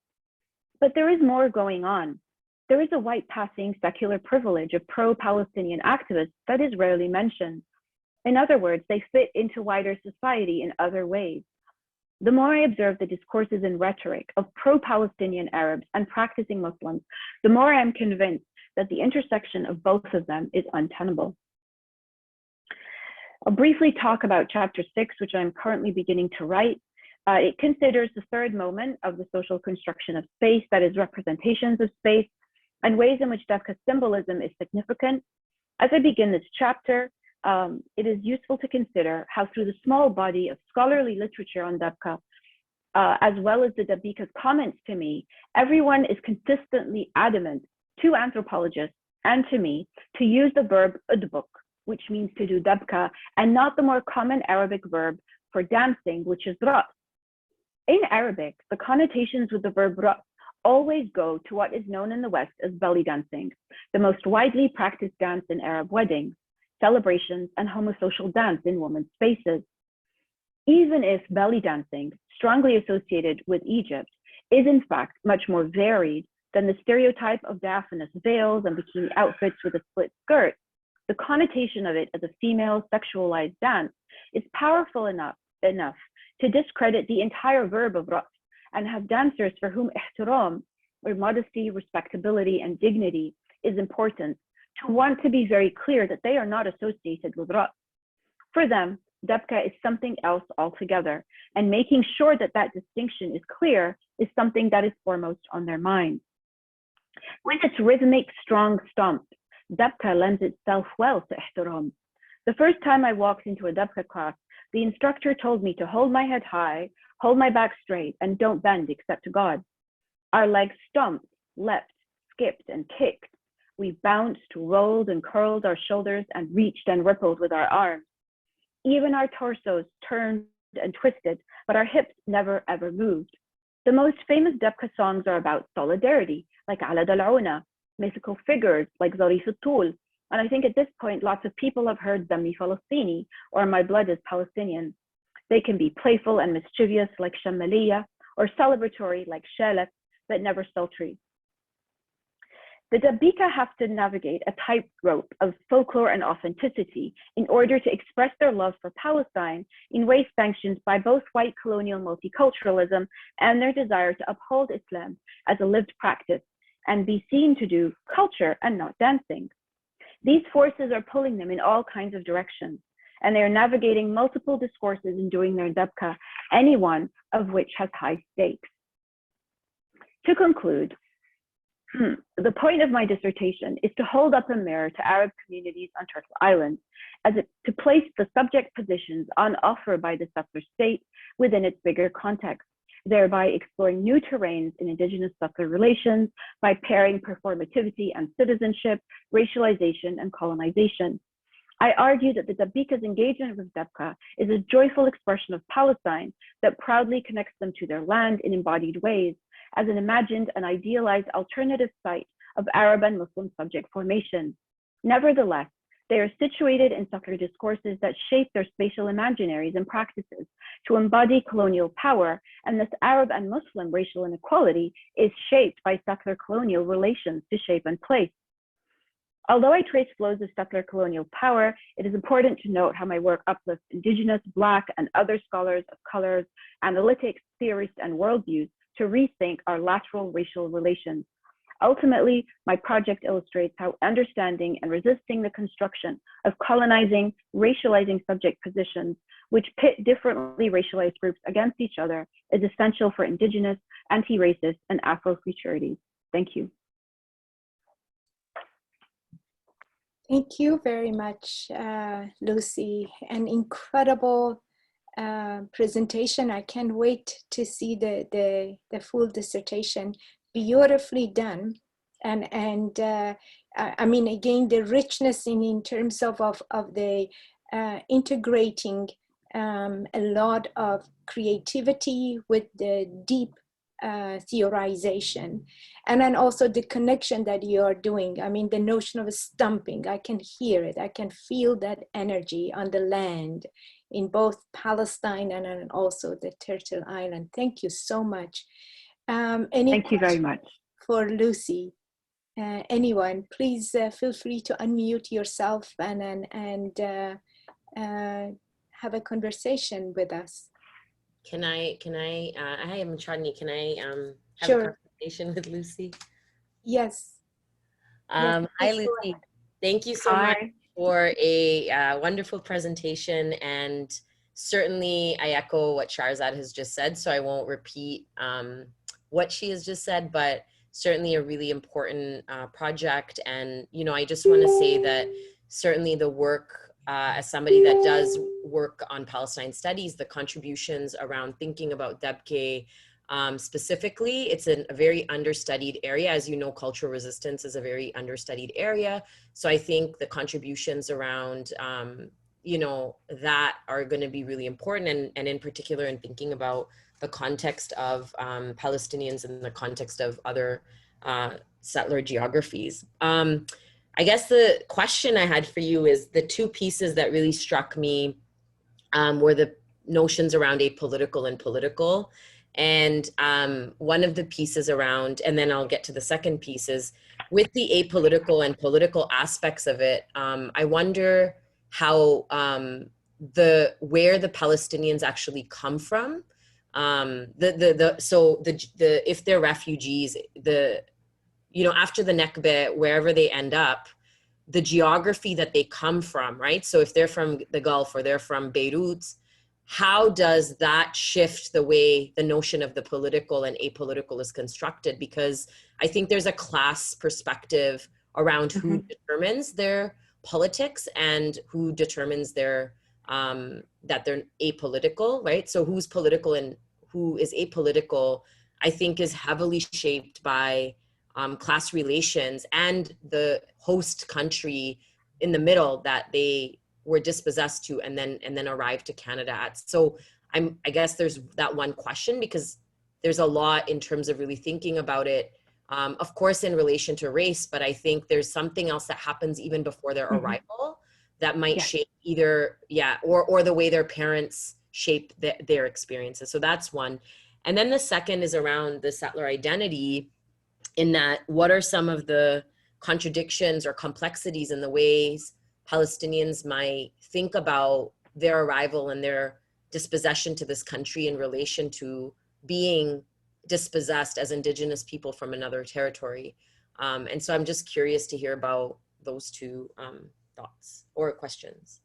But there is more going on. There is a white passing secular privilege of pro-Palestinian activists that is rarely mentioned. In other words, they fit into wider society in other ways. The more I observe the discourses and rhetoric of pro-Palestinian Arabs and practicing Muslims, the more I am convinced that the intersection of both of them is untenable. I'll briefly talk about chapter 6, which I'm currently beginning to write. It considers the third moment of the social construction of space, that is representations of space, and ways in which Dabke symbolism is significant. As I begin this chapter, it is useful to consider how through the small body of scholarly literature on Dabke, as well as the Dabke's comments to me, everyone is consistently adamant to anthropologists and to me to use the verb udbuk, which means to do Dabke, and not the more common Arabic verb for dancing, which is ras. In Arabic, the connotations with the verb ras always go to what is known in the West as belly dancing, the most widely practiced dance in Arab weddings, celebrations, and homosocial dance in women's spaces. Even if belly dancing, strongly associated with Egypt, is in fact much more varied than the stereotype of diaphanous veils and bikini outfits with a split skirt, the connotation of it as a female sexualized dance is powerful enough to discredit the entire verb of ras and have dancers for whom ihtiram, or modesty, respectability, and dignity is important, to want to be very clear that they are not associated with ras. For them, Dabke is something else altogether, and making sure that that distinction is clear is something that is foremost on their minds. With its rhythmic, strong stomp, Dabke lends itself well to ihtiram. The first time I walked into a Dabke class, the instructor told me to hold my head high, hold my back straight, and don't bend except to God. Our legs stomped, leapt, skipped, and kicked. We bounced, rolled, and curled our shoulders and reached and rippled with our arms. Even our torsos turned and twisted, but our hips never ever moved. The most famous Dabke songs are about solidarity, like Ala Dal'una, mythical figures like Zarif al-Tul, and I think at this point lots of people have heard Dami Falastini, or My Blood is Palestinian. They can be playful and mischievous like Shamaliya, or celebratory like Shalak, but never sultry. The Dabke have to navigate a tightrope of folklore and authenticity in order to express their love for Palestine in ways sanctioned by both white colonial multiculturalism and their desire to uphold Islam as a lived practice and be seen to do culture and not dancing. These forces are pulling them in all kinds of directions, and they are navigating multiple discourses in doing their Dabke, any one of which has high stakes. To conclude, the point of my dissertation is to hold up a mirror to Arab communities on Turtle Island, to place the subject positions on offer by the settler state within its bigger context, thereby exploring new terrains in Indigenous settler relations by pairing performativity and citizenship, racialization, and colonization. I argue that the Dabke's engagement with Dabke is a joyful expression of Palestine that proudly connects them to their land in embodied ways, as an imagined and idealized alternative site of Arab and Muslim subject formation. Nevertheless, they are situated in settler discourses that shape their spatial imaginaries and practices to embody colonial power, and this Arab and Muslim racial inequality is shaped by settler colonial relations to shape and place. Although I trace flows of settler colonial power, it is important to note how my work uplifts Indigenous, Black, and other scholars of colors, analytics, theorists, and worldviews to rethink our lateral racial relations. Ultimately, my project illustrates how understanding and resisting the construction of colonizing, racializing subject positions, which pit differently racialized groups against each other, is essential for Indigenous, anti-racist, and Afro-futurity. Thank you. Thank you very much, Lucy. An incredible presentation. I can't wait to see the full dissertation. Beautifully done. And I mean, again, the richness in terms of the integrating a lot of creativity with the deep theorization. And then also the connection that you are doing. I mean, the notion of stumping, I can hear it. I can feel that energy on the land in both Palestine and then also the Turtle Island. Thank you so much. Thank you very much. For Lucy? Anyone, please feel free to unmute yourself and have a conversation with us. Can I am Chadni, can I have Sure. a conversation with Lucy? Yes. Hi, Lucy. Thank you so much for a wonderful presentation. And certainly I echo what Sharzad has just said, so I won't repeat what she has just said, but certainly a really important project. And, you know, I just want to say that certainly the work, as somebody that does work on Palestine studies, the contributions around thinking about Dabke specifically, it's a very understudied area. As you know, cultural resistance is a very understudied area. So I think the contributions around, you know, that are going to be really important. And in particular, in thinking about the context of Palestinians in the context of other settler geographies. I guess the question I had for you is the two pieces that really struck me were the notions around apolitical and political. And one of the pieces around, and then I'll get to the second piece, is with the apolitical and political aspects of it, I wonder how where the Palestinians actually come from. If they're refugees, you know, after the Nakba, wherever they end up, the geography that they come from, right? So if they're from the Gulf or they're from Beirut, how does that shift the way the notion of the political and apolitical is constructed? Because I think there's a class perspective around who determines their politics and who determines their, that they're apolitical, right? So who's political and who is apolitical, I think is heavily shaped by class relations and the host country in the middle that they were dispossessed to and then arrived to Canada at. So I guess there's that one question, because there's a lot in terms of really thinking about it, of course, in relation to race, but I think there's something else that happens even before their arrival that might shape either, or the way their parents shape their experiences. So that's one. And then the second is around the settler identity, in that what are some of the contradictions or complexities in the ways Palestinians might think about their arrival and their dispossession to this country in relation to being dispossessed as Indigenous people from another territory. And so I'm just curious to hear about those two thoughts or questions,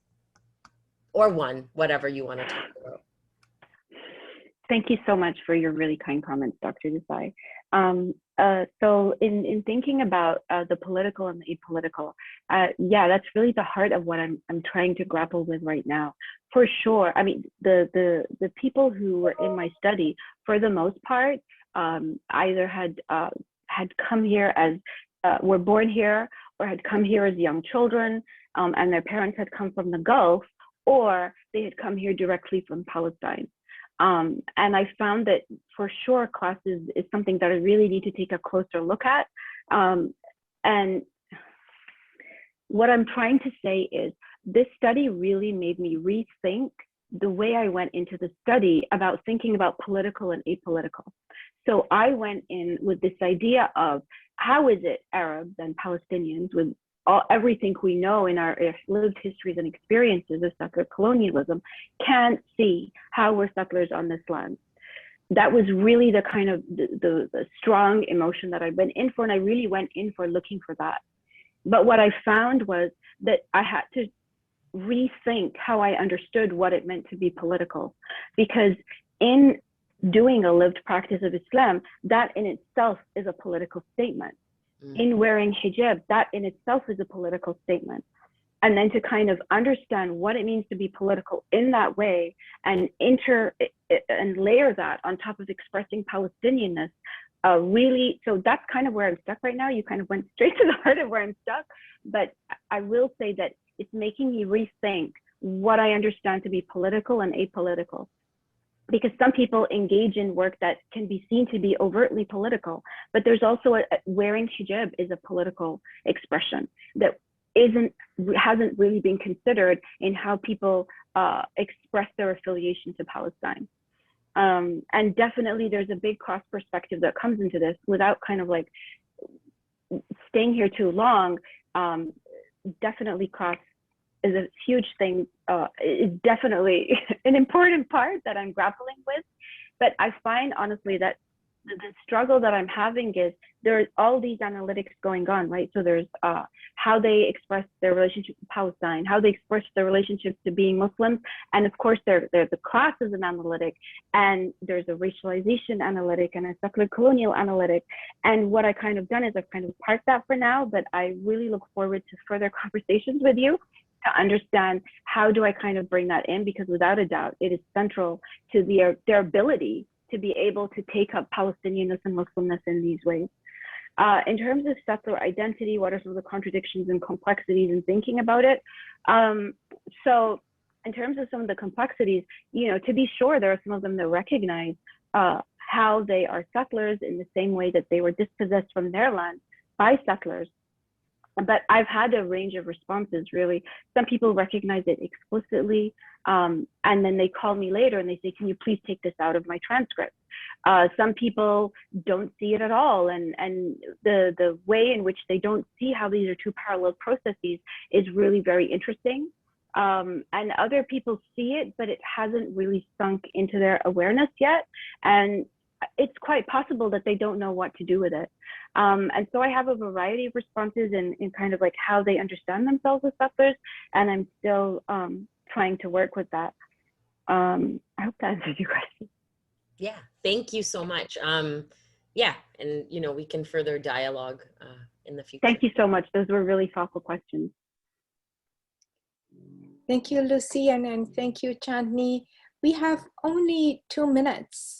or one, whatever you want to talk about. Thank you so much for your really kind comments, Dr. Desai. So in thinking about the political and the apolitical, that's really the heart of what I'm trying to grapple with right now. For sure, I mean, the people who were in my study, for the most part, either had come here as, were born here, or had come here as young children, and their parents had come from the Gulf, or they had come here directly from Palestine. And I found that for sure classes is something that I really need to take a closer look at. And what I'm trying to say is this study really made me rethink the way I went into the study about thinking about political and apolitical. So I went in with this idea of how is it Arabs and Palestinians, with everything we know in our lived histories and experiences of settler colonialism, can't see how we're settlers on this land. That was really the kind of the strong emotion that I went in for, and I really went in for looking for that. But what I found was that I had to rethink how I understood what it meant to be political, because in doing a lived practice of Islam, that in itself is a political statement. in wearing hijab, that in itself is a political statement. And then to kind of understand what it means to be political in that way and layer that on top of expressing Palestinianness, really, so that's kind of where I'm stuck right now. You kind of went straight to the heart of where I'm stuck, but I will say that it's making me rethink what I understand to be political and apolitical. Because some people engage in work that can be seen to be overtly political, but there's also wearing hijab is a political expression that hasn't really been considered in how people express their affiliation to Palestine. And definitely there's a big cross perspective that comes into this without kind of like staying here too long. Definitely cross is a huge thing. Is definitely an important part that I'm grappling with. But I find honestly that the struggle that I'm having is there's all these analytics going on, right? So there's how they express their relationship to Palestine, how they express their relationship to being Muslims, and of course there's the class as an analytic, and there's a racialization analytic and a secular colonial analytic. And what I kind of done is I've kind of parked that for now, but I really look forward to further conversations with you to understand how do I kind of bring that in, because without a doubt, it is central to their ability to be able to take up Palestinianness and Muslimness in these ways. In terms of settler identity, what are some of the contradictions and complexities in thinking about it? So in terms of some of the complexities, you know, to be sure, there are some of them that recognize how they are settlers in the same way that they were dispossessed from their land by settlers. But I've had a range of responses, really. Some people recognize it explicitly, and then they call me later and they say, can you please take this out of my transcript? Some people don't see it at all, and the way in which they don't see how these are two parallel processes is really very interesting. And other people see it, but it hasn't really sunk into their awareness yet. And it's quite possible that they don't know what to do with it. And so I have a variety of responses in kind of like how they understand themselves as settlers, and I'm still trying to work with that. I hope that answers your question. Yeah, thank you so much. Yeah, and you know, we can further dialogue in the future. Thank you so much. Those were really thoughtful questions. Thank you, Lucy, and thank you, Chandni. We have only 2 minutes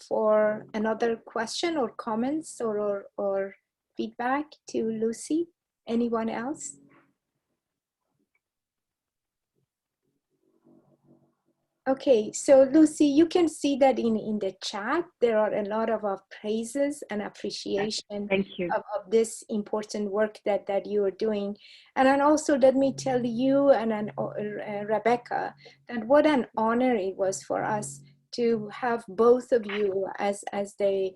for another question or comments or feedback to Lucy. Anyone else? Okay, so Lucy, you can see that in the chat, there are a lot of praises and appreciation Thank you. of this important work that you are doing. And then also let me tell you and Rebecca that what an honor it was for us to have both of you as the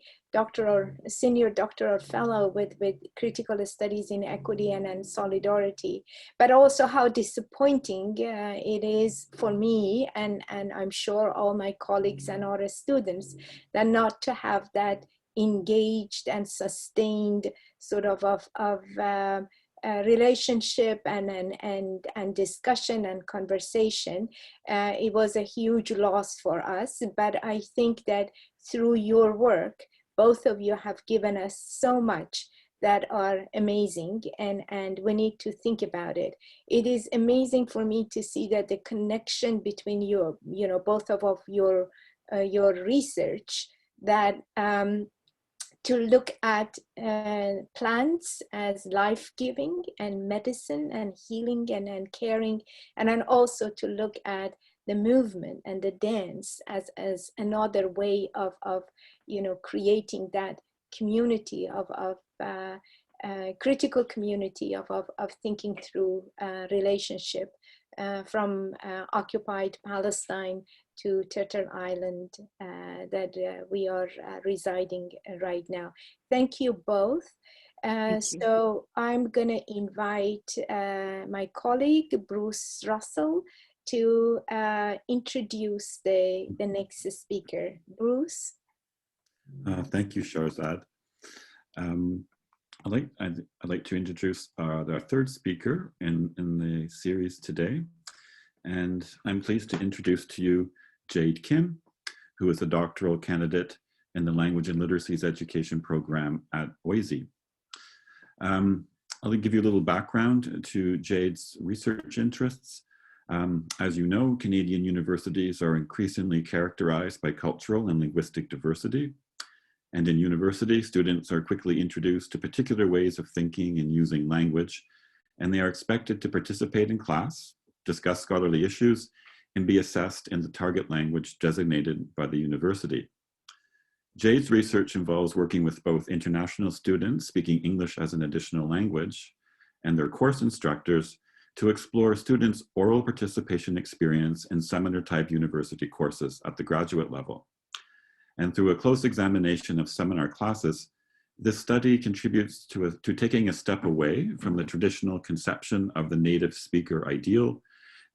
senior doctoral fellow with critical studies in equity and solidarity, but also how disappointing it is for me and I'm sure all my colleagues and our students that not to have that engaged and sustained sort of relationship and discussion and conversation. It was a huge loss for us, but I think that through your work, both of you have given us so much that are amazing, and we need to think about it. It is amazing for me to see that the connection between you know, both of your research, that to look at plants as life-giving and medicine and healing and caring, and then also to look at the movement and the dance as another way of you know, creating that community of critical community of thinking through relationship from occupied Palestine to Turtle Island that we are residing right now. Thank you both. So I'm gonna invite my colleague, Bruce Russell, to introduce the next speaker. Bruce? Thank you, Shahrzad. I'd like to introduce our third speaker in the series today. And I'm pleased to introduce to you Jade Kim, who is a doctoral candidate in the Language and Literacies Education program at OISE. I'll give you a little background to Jade's research interests. As you know, Canadian universities are increasingly characterized by cultural and linguistic diversity. And in university, students are quickly introduced to particular ways of thinking and using language, and they are expected to participate in class, discuss scholarly issues, and be assessed in the target language designated by the university. Jade's research involves working with both international students speaking English as an additional language and their course instructors to explore students' oral participation experience in seminar-type university courses at the graduate level. And through a close examination of seminar classes, this study contributes to taking a step away from the traditional conception of the native speaker ideal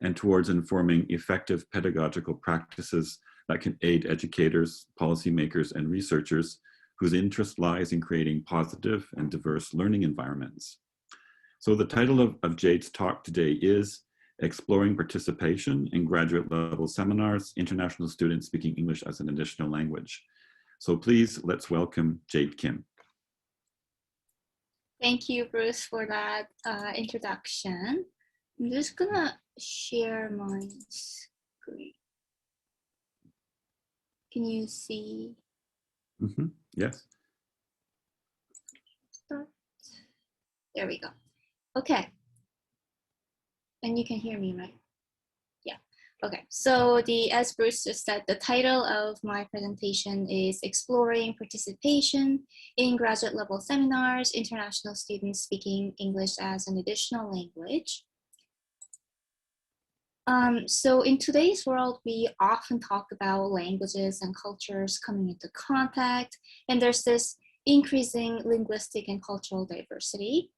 and towards informing effective pedagogical practices that can aid educators, policymakers, and researchers whose interest lies in creating positive and diverse learning environments. So the title of Jade's talk today is Exploring Participation in Graduate Level Seminars, International Students Speaking English as an Additional Language. So please, let's welcome Jade Kim. Thank you, Bruce, for that introduction. I'm just gonna share my screen. Can you see? Mm-hmm. Yes. Start. There we go. Okay. And you can hear me, right? Yeah. Okay. So as Bruce just said, the title of my presentation is Exploring Participation in Graduate Level Seminars, International Students Speaking English as an Additional Language. So in today's world, we often talk about languages and cultures coming into contact, and there's this increasing linguistic and cultural diversity.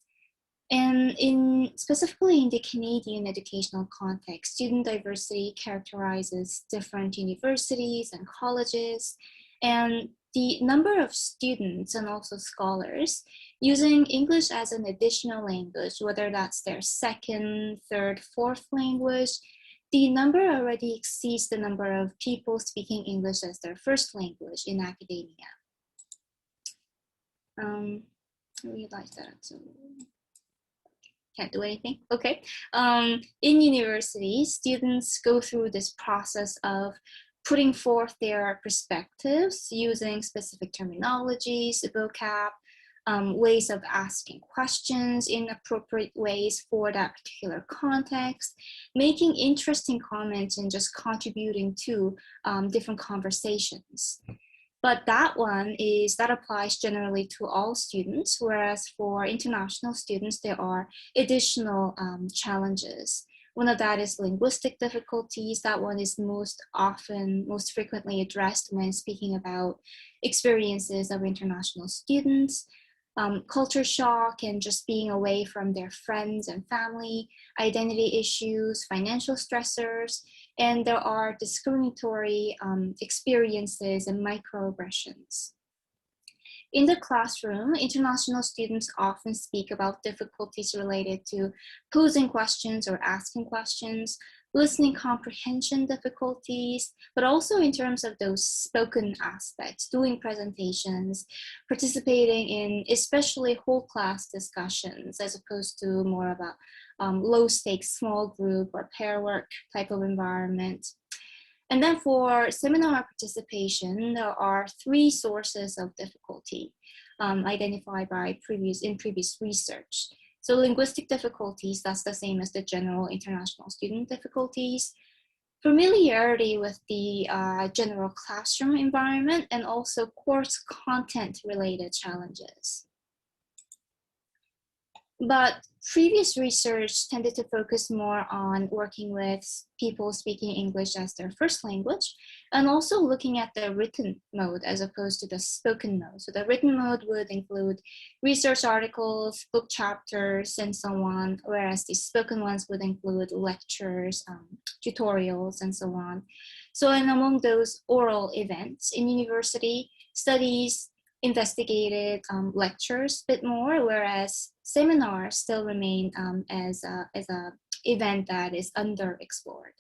And specifically in the Canadian educational context, student diversity characterizes different universities and colleges, and the number of students and also scholars using English as an additional language, whether that's their second, third, fourth language, the number already exceeds the number of people speaking English as their first language in academia. I realized that. So can't do anything. Okay. In universities, students go through this process of putting forth their perspectives using specific terminologies, vocab, ways of asking questions in appropriate ways for that particular context, making interesting comments and just contributing to different conversations. But that applies generally to all students, whereas for international students, there are additional challenges. One of that is linguistic difficulties. That one is most frequently addressed when speaking about experiences of international students. Culture shock and just being away from their friends and family, identity issues, financial stressors, and there are discriminatory experiences and microaggressions. In the classroom, international students often speak about difficulties related to posing questions or asking questions, listening comprehension difficulties, but also in terms of those spoken aspects, doing presentations, participating in especially whole class discussions as opposed to more of a low stakes small group or pair work type of environment. And then for seminar participation, there are three sources of difficulty identified by previous research. So linguistic difficulties, that's the same as the general international student difficulties. Familiarity with the general classroom environment, and also course content related challenges. But previous research tended to focus more on working with people speaking English as their first language, and also looking at the written mode as opposed to the spoken mode. So the written mode would include research articles, book chapters, and so on, whereas the spoken ones would include lectures, tutorials, and so on. So and among those oral events in university, studies investigated lectures a bit more, whereas seminars still remain as a event that is underexplored.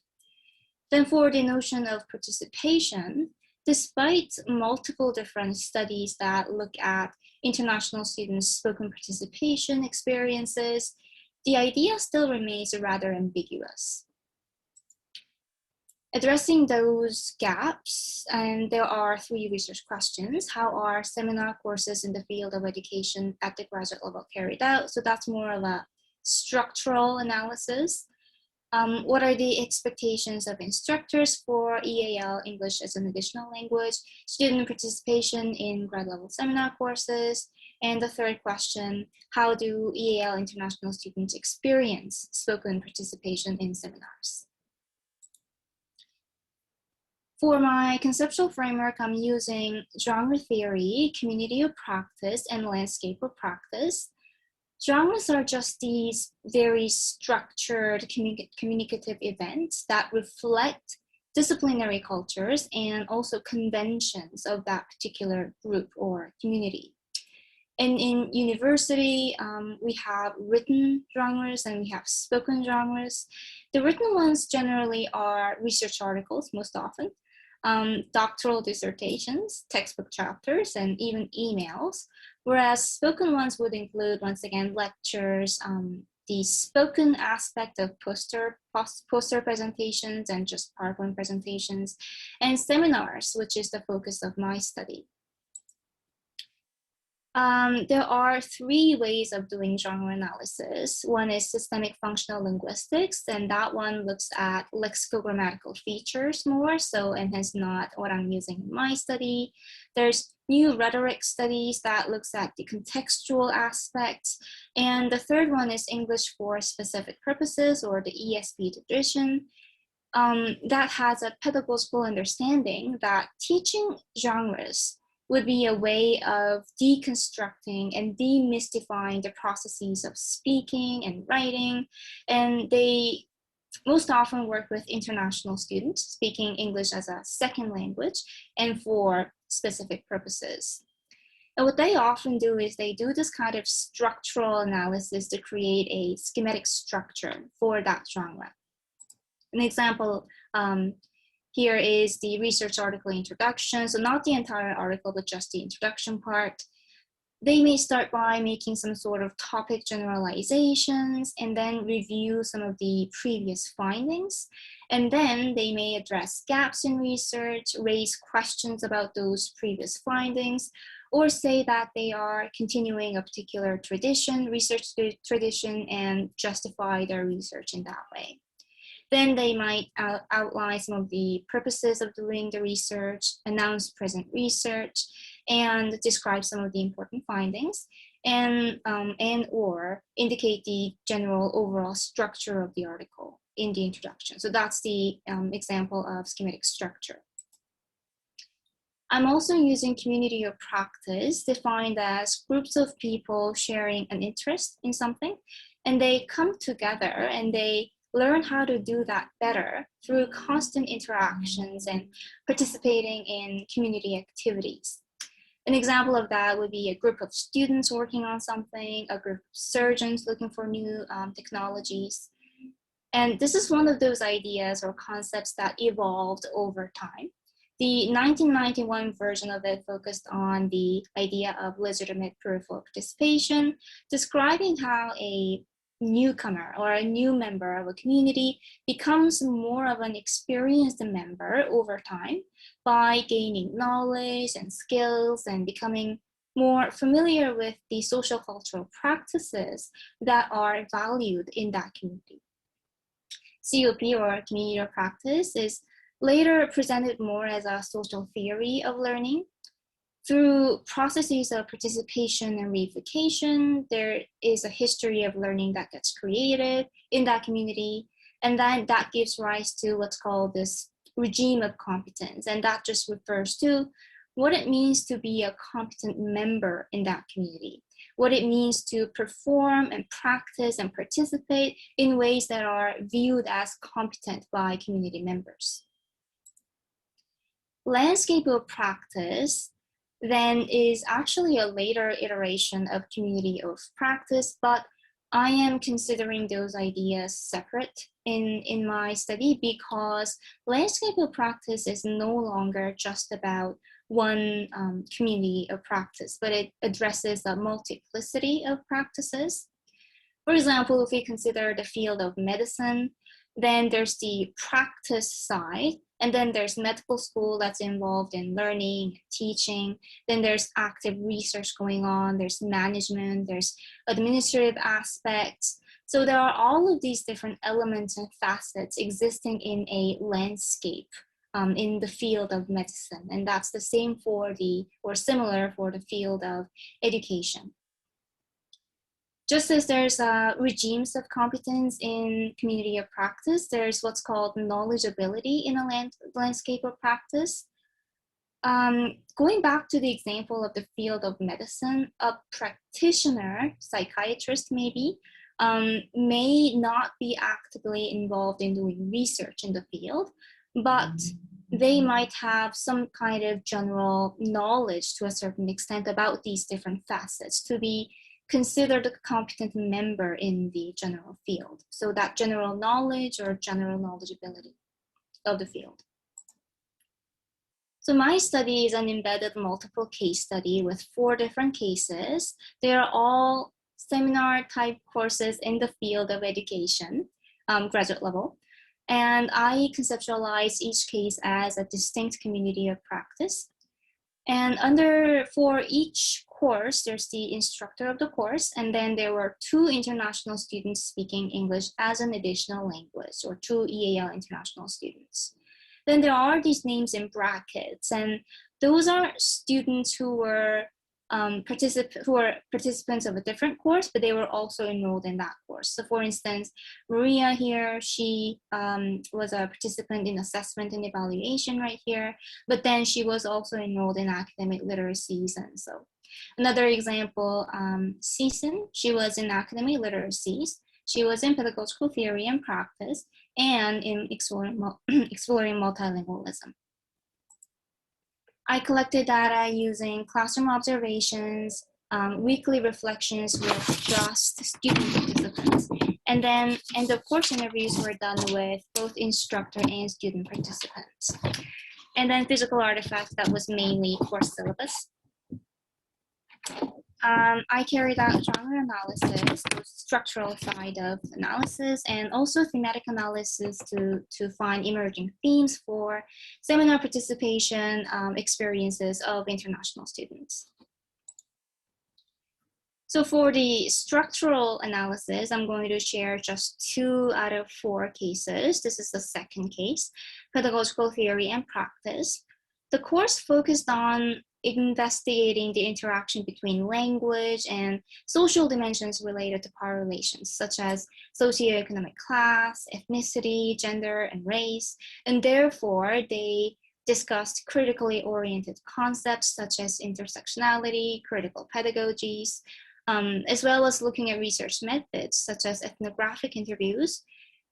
Then for the notion of participation, despite multiple different studies that look at international students' spoken participation experiences, the idea still remains rather ambiguous. Addressing those gaps, and there are 3 research questions. How are seminar courses in the field of education at the graduate level carried out? So that's more of a structural analysis. What are the expectations of instructors for EAL, English as an additional language, student participation in grad level seminar courses? And the third question, how do EAL international students experience spoken participation in seminars? For my conceptual framework, I'm using genre theory, community of practice, and landscape of practice. Genres are just these very structured communicative events that reflect disciplinary cultures and also conventions of that particular group or community. And in university, we have written genres and we have spoken genres. The written ones generally are research articles most often, doctoral dissertations, textbook chapters, and even emails, whereas spoken ones would include, once again, lectures, the spoken aspect of poster presentations and just PowerPoint presentations, and seminars, which is the focus of my study. There are 3 ways of doing genre analysis. One is systemic functional linguistics, and that one looks at lexicogrammatical features more so, and hence not what I'm using in my study. There's new rhetoric studies that looks at the contextual aspects. And the third one is English for specific purposes, or the ESP tradition. That has a pedagogical understanding that teaching genres would be a way of deconstructing and demystifying the processes of speaking and writing. And they most often work with international students speaking English as a second language and for specific purposes. And what they often do is they do this kind of structural analysis to create a schematic structure for that genre. An example, here is the research article introduction. So not the entire article, but just the introduction part. They may start by making some sort of topic generalizations and then review some of the previous findings. And then they may address gaps in research, raise questions about those previous findings, or say that they are continuing a particular tradition, research tradition, and justify their research in that way. Then they might outline some of the purposes of doing the research, announce present research, and describe some of the important findings, and or indicate the general overall structure of the article in the introduction. So that's the example of schematic structure. I'm also using community of practice, defined as groups of people sharing an interest in something, and they come together and they learn how to do that better through constant interactions and participating in community activities. An example of that would be a group of students working on something, a group of surgeons looking for new technologies. And this is one of those ideas or concepts that evolved over time. The 1991 version of it focused on the idea of legitimate peripheral participation, describing how a newcomer or a new member of a community becomes more of an experienced member over time by gaining knowledge and skills and becoming more familiar with the social cultural practices that are valued in that community. COP, or community of practice, is later presented more as a social theory of learning. Through processes of participation and reification, there is a history of learning that gets created in that community, and then that gives rise to what's called this regime of competence, and that just refers to what it means to be a competent member in that community, what it means to perform and practice and participate in ways that are viewed as competent by community members. Landscape of practice then is actually a later iteration of community of practice, but I am considering those ideas separate in my study because landscape of practice is no longer just about one community of practice, but it addresses a multiplicity of practices. For example, if we consider the field of medicine, then there's the practice side, and then there's medical school that's involved in learning, teaching, then there's active research going on, there's management, there's administrative aspects. So there are all of these different elements and facets existing in a landscape in the field of medicine. And that's the same for or similar for the field of education. Just as there's regimes of competence in community of practice, there's what's called knowledgeability in a landscape of practice. Going back to the example of the field of medicine, a practitioner, psychiatrist maybe, may not be actively involved in doing research in the field, but they might have some kind of general knowledge to a certain extent about these different facets to be considered a competent member in the general field. So that general knowledge or general knowledgeability of the field. So my study is an embedded multiple case study with 4 different cases. They are all seminar type courses in the field of education, graduate level. And I conceptualize each case as a distinct community of practice. And for each course, there's the instructor of the course, and then there were 2 international students speaking English as an additional language, or 2 EAL international students. Then there are these names in brackets, and those are students who were participants of a different course, but they were also enrolled in that course. So for instance, Maria here, she was a participant in assessment and evaluation right here, but then she was also enrolled in academic literacies. And so another example, Season, she was in academic literacies, she was in pedagogical theory and practice, and in exploring multilingualism. I collected data using classroom observations, weekly reflections with just student participants, and then end of course interviews were done with both instructor and student participants. And then physical artifacts, that was mainly course syllabus. I carried out genre analysis, the structural side of analysis, and also thematic analysis to find emerging themes for seminar participation experiences of international students. So for the structural analysis, I'm going to share just 2 out of 4 cases. This is the second case, pedagogical theory and practice. The course focused on investigating the interaction between language and social dimensions related to power relations, such as socioeconomic class, ethnicity, gender, and race. And therefore, they discussed critically oriented concepts such as intersectionality, critical pedagogies, as well as looking at research methods such as ethnographic interviews,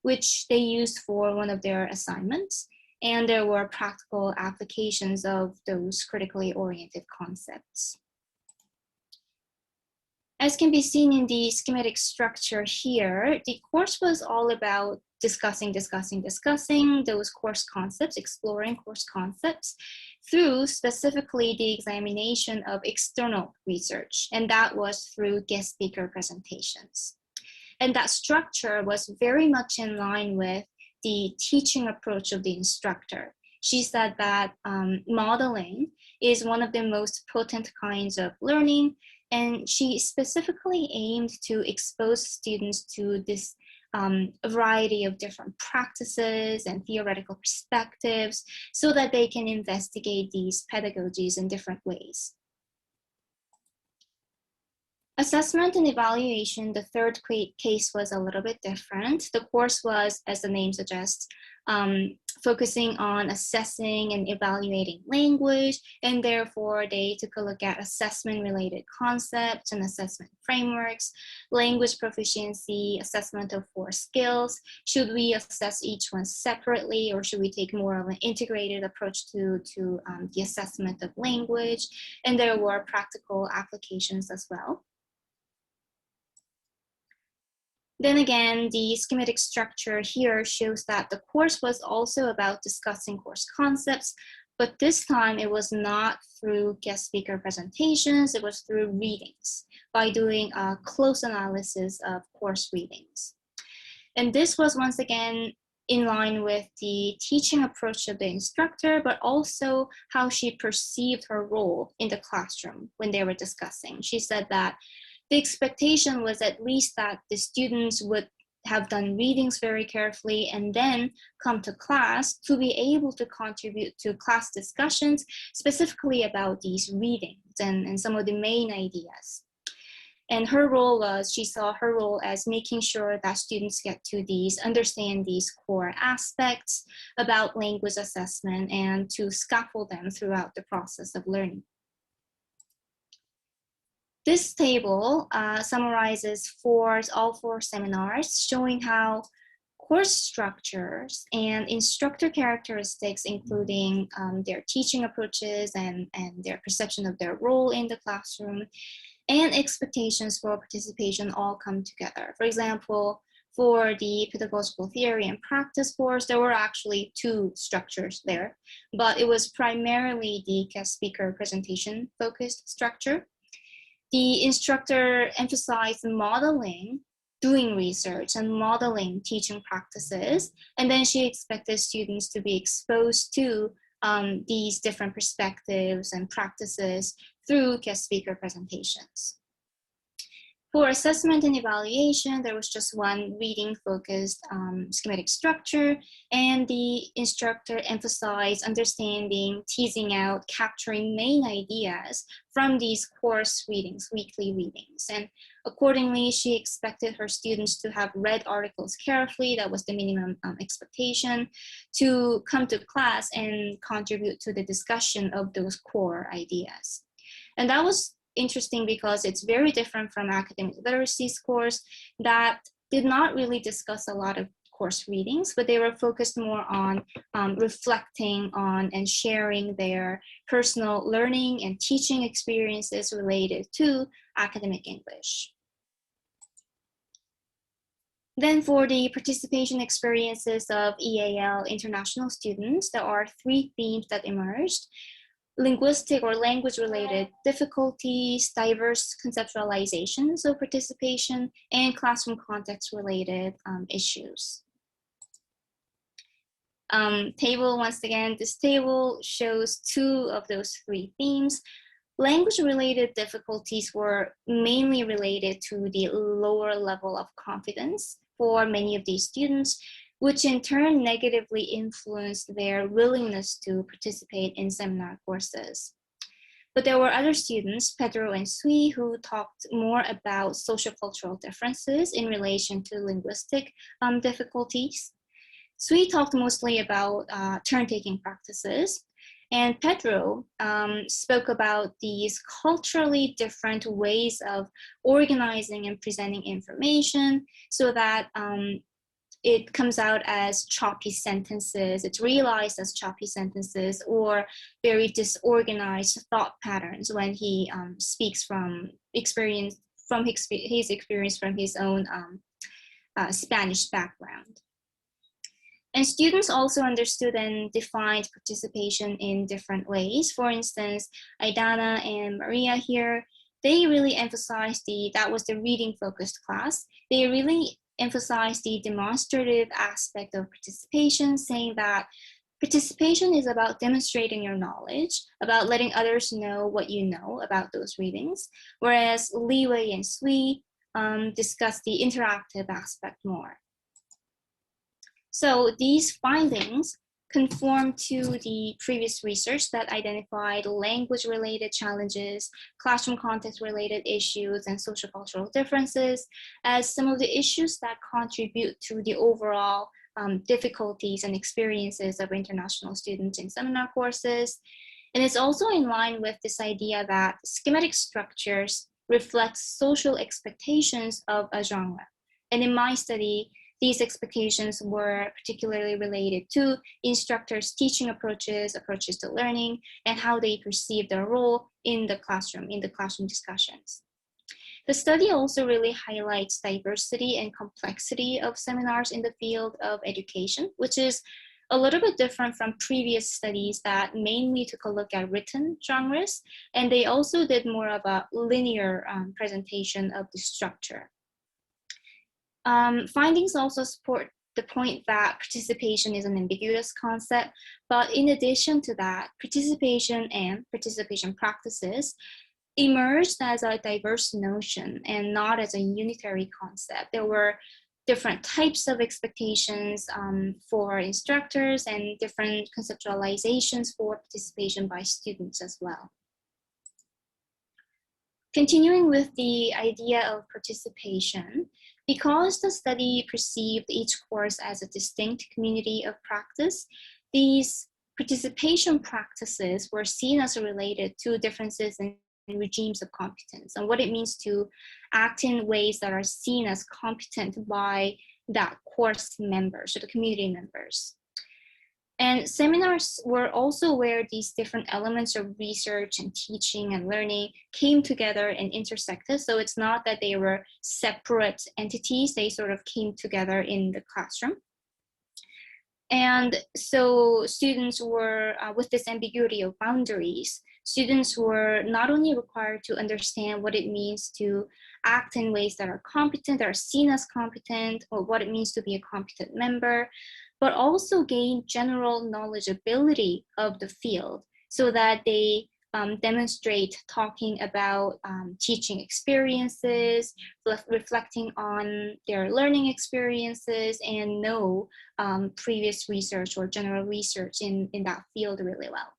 which they used for one of their assignments. And there were practical applications of those critically oriented concepts. As can be seen in the schematic structure here, the course was all about discussing those course concepts, exploring course concepts through specifically the examination of external research, and that was through guest speaker presentations. And that structure was very much in line with the teaching approach of the instructor. She said that modeling is one of the most potent kinds of learning, and she specifically aimed to expose students to this variety of different practices and theoretical perspectives so that they can investigate these pedagogies in different ways. Assessment and evaluation, the third case was a little bit different. The course was, as the name suggests, focusing on assessing and evaluating language, and therefore they took a look at assessment-related concepts and assessment frameworks, language proficiency, assessment of 4 skills. Should we assess each one separately, or should we take more of an integrated approach to the assessment of language? And there were practical applications as well. Then again, the schematic structure here shows that the course was also about discussing course concepts, But this time it was not through guest speaker presentations, it was through readings by doing a close analysis of course readings. And this was once again in line with the teaching approach of the instructor, but also how she perceived her role in the classroom when they were discussing. She said that the expectation was at least that the students would have done readings very carefully and then come to class to be able to contribute to class discussions specifically about these readings and some of the main ideas. And her role was, she saw her role as making sure that students get to understand these core aspects about language assessment and to scaffold them throughout the process of learning. This table summarizes all four seminars, showing how course structures and instructor characteristics, including their teaching approaches and their perception of their role in the classroom, and expectations for participation all come together. For example, for the pedagogical theory and practice course, there were actually two structures there, but it was primarily the guest speaker presentation focused structure. The instructor emphasized modeling, doing research and modeling teaching practices, and then she expected students to be exposed to these different perspectives and practices through guest speaker presentations. For assessment and evaluation, there was just one reading-focused schematic structure, and the instructor emphasized understanding, teasing out, capturing main ideas from these course readings, weekly readings. And accordingly, she expected her students to have read articles carefully, that was the minimum expectation, to come to class and contribute to the discussion of those core ideas. And that was interesting because it's very different from academic literacy's course that did not really discuss a lot of course readings, but they were focused more on reflecting on and sharing their personal learning and teaching experiences related to academic English. Then for the participation experiences of EAL international students, there are three themes that emerged: linguistic or language-related difficulties, diverse conceptualizations of participation, and classroom context-related issues. Table, once again, this table shows two of those three themes. Language-related difficulties were mainly related to the lower level of confidence for many of these students, which in turn negatively influenced their willingness to participate in seminar courses. But there were other students, Pedro and Sui, who talked more about social cultural differences in relation to linguistic difficulties. Sui talked mostly about turn-taking practices, and Pedro spoke about these culturally different ways of organizing and presenting information so that it comes out as choppy sentences, it's realized as choppy sentences or very disorganized thought patterns when he speaks from experience, from his experience from his own Spanish background. And students also understood and defined participation in different ways. For instance, Aidana and Maria here, they really emphasized that was the reading focused class. They really emphasize the demonstrative aspect of participation, saying that participation is about demonstrating your knowledge, about letting others know what you know about those readings, whereas Li Wei and Sui discuss the interactive aspect more. So these findings conform to the previous research that identified language-related challenges, classroom context-related issues, and social cultural differences as some of the issues that contribute to the overall difficulties and experiences of international students in seminar courses. And it's also in line with this idea that schematic structures reflect social expectations of a genre. And in my study, these expectations were particularly related to instructors' teaching approaches to learning, and how they perceive their role in the classroom discussions. The study also really highlights diversity and complexity of seminars in the field of education, which is a little bit different from previous studies that mainly took a look at written genres, and they also did more of a linear presentation of the structure. Findings also support the point that participation is an ambiguous concept, but in addition to that, participation and participation practices emerged as a diverse notion and not as a unitary concept. There were different types of expectations for instructors and different conceptualizations for participation by students as well. Continuing with the idea of participation, because the study perceived each course as a distinct community of practice, these participation practices were seen as related to differences in regimes of competence and what it means to act in ways that are seen as competent by that course members or the community members. And seminars were also where these different elements of research and teaching and learning came together and intersected. So it's not that they were separate entities, they sort of came together in the classroom. And so students were, with this ambiguity of boundaries, students were not only required to understand what it means to act in ways that are competent, that are seen as competent, or what it means to be a competent member, but also gain general knowledgeability of the field so that they demonstrate talking about teaching experiences, reflecting on their learning experiences, and know previous research or general research in that field really well.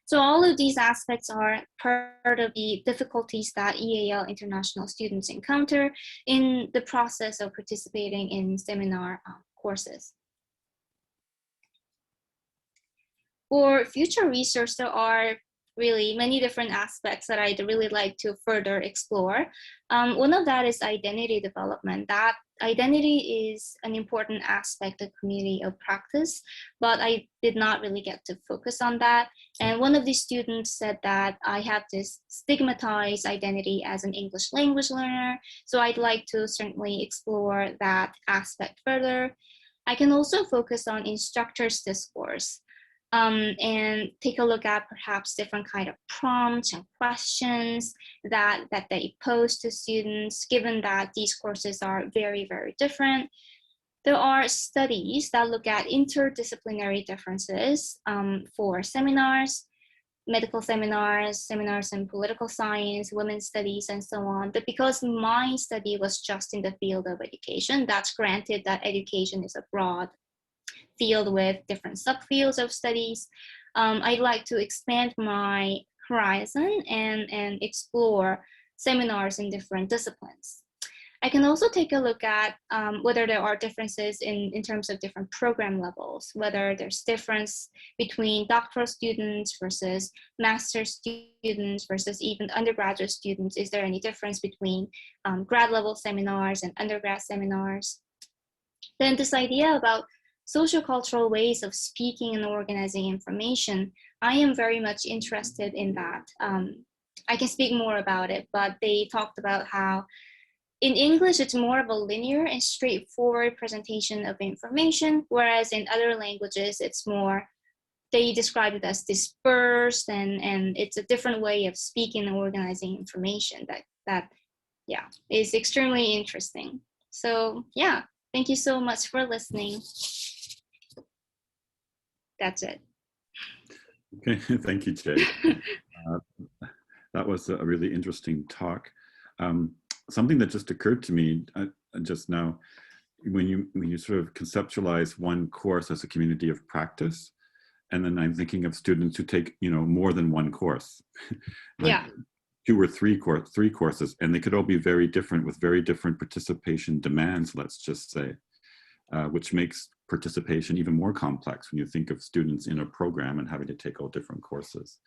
So all of these aspects are part of the difficulties that EAL international students encounter in the process of participating in seminar courses. For future research, there are really many different aspects that I'd really like to further explore. One of that is identity development. That identity is an important aspect of community of practice, but I did not really get to focus on that. And one of the students said that I have this stigmatized identity as an English language learner, so I'd like to certainly explore that aspect further. I can also focus on instructors' discourse. And take a look at perhaps different kind of prompts and questions that they pose to students, given that these courses are very, very different. There are studies that look at interdisciplinary differences for seminars, medical seminars, seminars in political science, women's studies, and so on. But because my study was just in the field of education, that's granted that education is a broad field with different subfields of studies. I'd like to expand my horizon and explore seminars in different disciplines. I can also take a look at whether there are differences in terms of different program levels, whether there's difference between doctoral students versus master's students versus even undergraduate students. Is there any difference between grad level seminars and undergrad seminars? Then this idea about sociocultural ways of speaking and organizing information, I am very much interested in that. I can speak more about it, but they talked about how in English, it's more of a linear and straightforward presentation of information, whereas in other languages, it's more, they describe it as dispersed, and it's a different way of speaking and organizing information that is extremely interesting. So yeah, thank you so much for listening. That's it. Okay, thank you, Jade. That was a really interesting talk. Something that just occurred to me just now, when you sort of conceptualize one course as a community of practice, and then I'm thinking of students who take, more than one course. Like yeah. 2 or 3 courses, and they could all be very different with very different participation demands, let's just say. Which makes participation even more complex when you think of students in a program and having to take all different courses.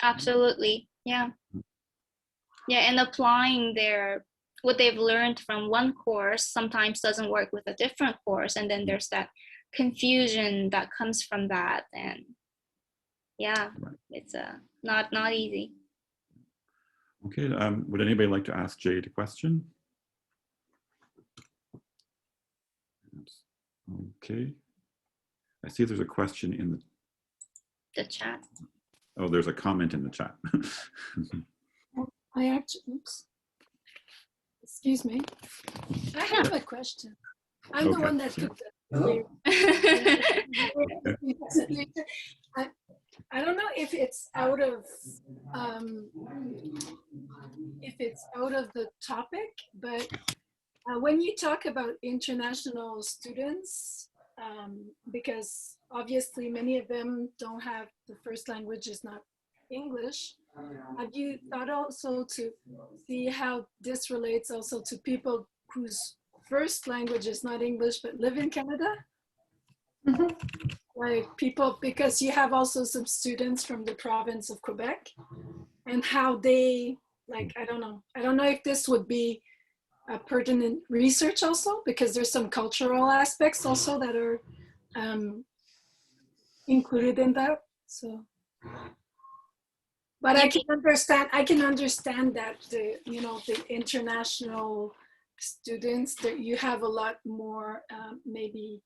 Absolutely, yeah. Yeah, and applying what they've learned from one course sometimes doesn't work with a different course, and then there's that confusion that comes from that, and yeah, right. It's not easy. Okay, would anybody like to ask Jade a question? Okay. I see there's a question in the chat. Oh, there's a comment in the chat. I actually, oops. Excuse me. I have a question. I'm the one that took the I don't know if it's out of the topic, but when you talk about international students, because obviously many of them don't have, the first language is not English. Have you thought also to see how this relates also to people whose first language is not English but live in Canada? Mm-hmm. Like people, because you have also some students from the province of Quebec, and how they, like, I don't know if this would be a pertinent research also, because there's some cultural aspects also that are included in that. So, but I can understand that the, you know, the international students, that you have a lot more maybe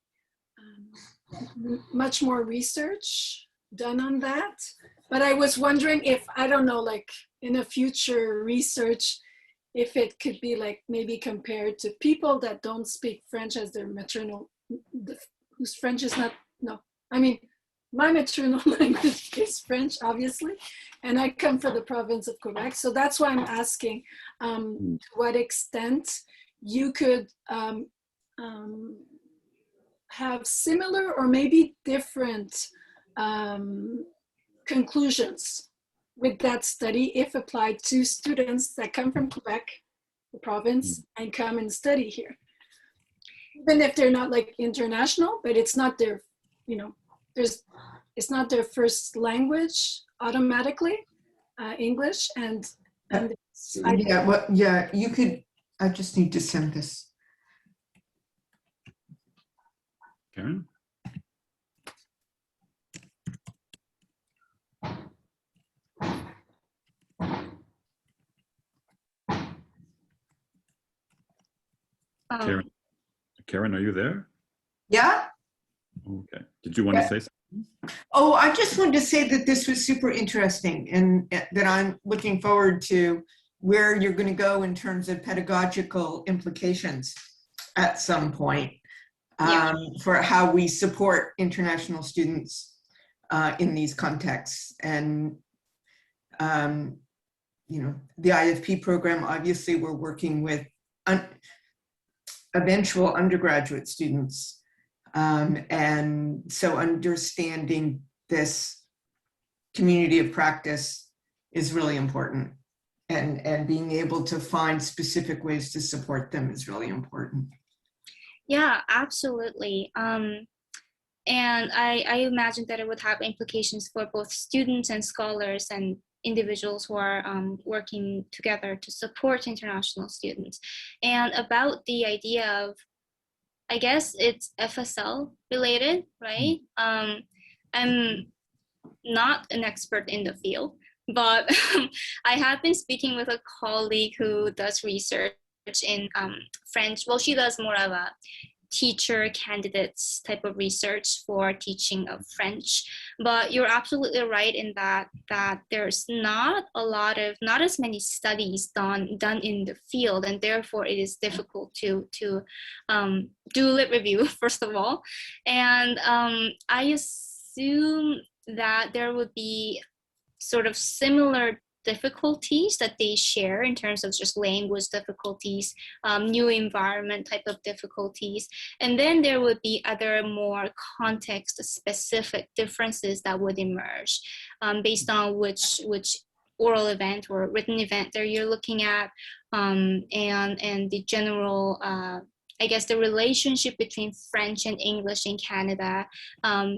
much more research done on that. But I was wondering if, I don't know, like in a future research, if it could be like maybe compared to people that don't speak French as their maternal, whose French is not, no, I mean, my maternal language is French, obviously, and I come from the province of Quebec. So that's why I'm asking to what extent you could have similar or maybe different conclusions with that study if applied to students that come from Quebec, the province, and come and study here. Even if they're not like international, but it's not their, you know, it's not their first language automatically, English, and yeah, well, yeah, you could, I just need to send this. Karen? Karen, are you there? Yeah. Okay. Did you want to say something? Oh, I just wanted to say that this was super interesting, and that I'm looking forward to where you're going to go in terms of pedagogical implications at some point for how we support international students in these contexts. And, you know, the IFP program, obviously we're working with eventual undergraduate students. And so understanding this community of practice is really important, and being able to find specific ways to support them is really important. Yeah, absolutely. And I imagine that it would have implications for both students and scholars and individuals who are working together to support international students. And about the idea of, I guess it's FSL related, right? I'm not an expert in the field, but I have been speaking with a colleague who does research in French. Well, she does more of a teacher candidates type of research for teaching of French. But you're absolutely right in that there's not as many studies done in the field, and therefore it is difficult to do lit review, first of all. And I assume that there would be sort of similar difficulties that they share in terms of just language difficulties, new environment type of difficulties. And then there would be other more context specific differences that would emerge based on which oral event or written event that you're looking at, and the general I guess the relationship between French and English in Canada,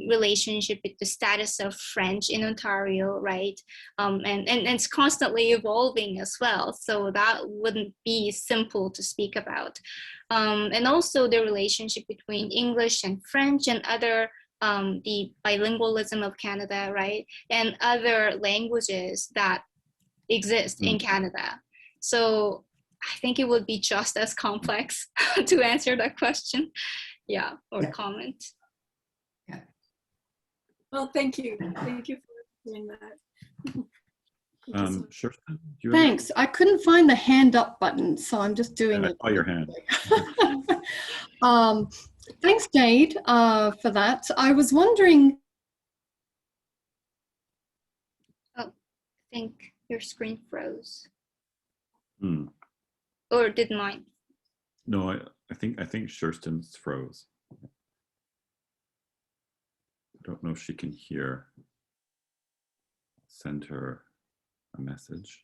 relationship with the status of French in Ontario, right? And it's constantly evolving as well. So that wouldn't be simple to speak about. And also the relationship between English and French and other, the bilingualism of Canada, right? And other languages that exist in Canada. So I think it would be just as complex to answer that question. Yeah, or comment. Yeah. Well, thank you. Thank you for doing that. Sure. Thanks. I couldn't find the hand up button, so I'm just doing it. I saw your hand. Thanks, Jade, for that. I was wondering. Oh, I think your screen froze. Hmm. Or did mine? No, I think Shurston's froze. I don't know if she can hear. Send her a message.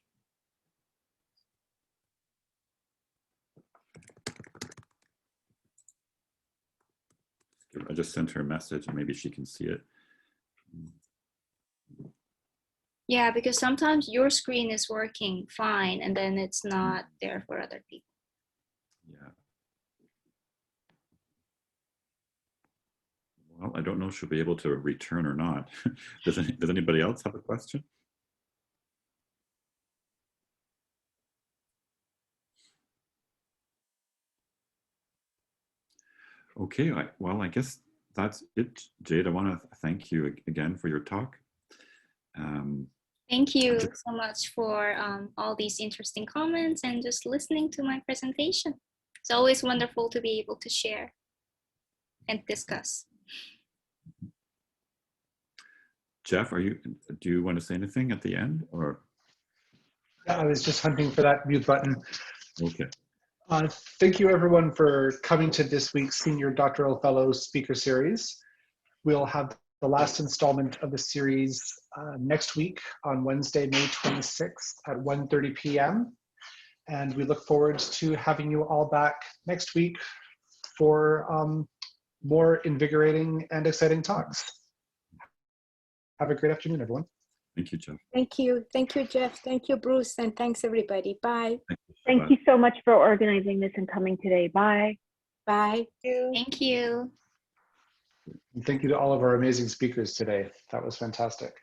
I just sent her a message and maybe she can see it. Yeah, because sometimes your screen is working fine and then it's not there for other people. Yeah. Well, I don't know if she'll be able to return or not. Does anybody else have a question? Okay, well, I guess that's it. Jade, I want to thank you again for your talk. Thank you so much for all these interesting comments and just listening to my presentation. It's always wonderful to be able to share and discuss. Jeff, do you want to say anything at the end, or? Yeah, I was just hunting for that mute button. Okay. Thank you everyone for coming to this week's Senior Doctoral Fellow Speaker Series. We'll have the last installment of the series next week on Wednesday, May 26th at 1:30 p.m. And we look forward to having you all back next week for more invigorating and exciting talks. Have a great afternoon, everyone. Thank you, Jeff. Thank you. Thank you, Jeff. Thank you, Bruce. And thanks, everybody. Bye. Thank you so much for organizing this and coming today. Bye. Bye. Thank you. And thank you to all of our amazing speakers today. That was fantastic.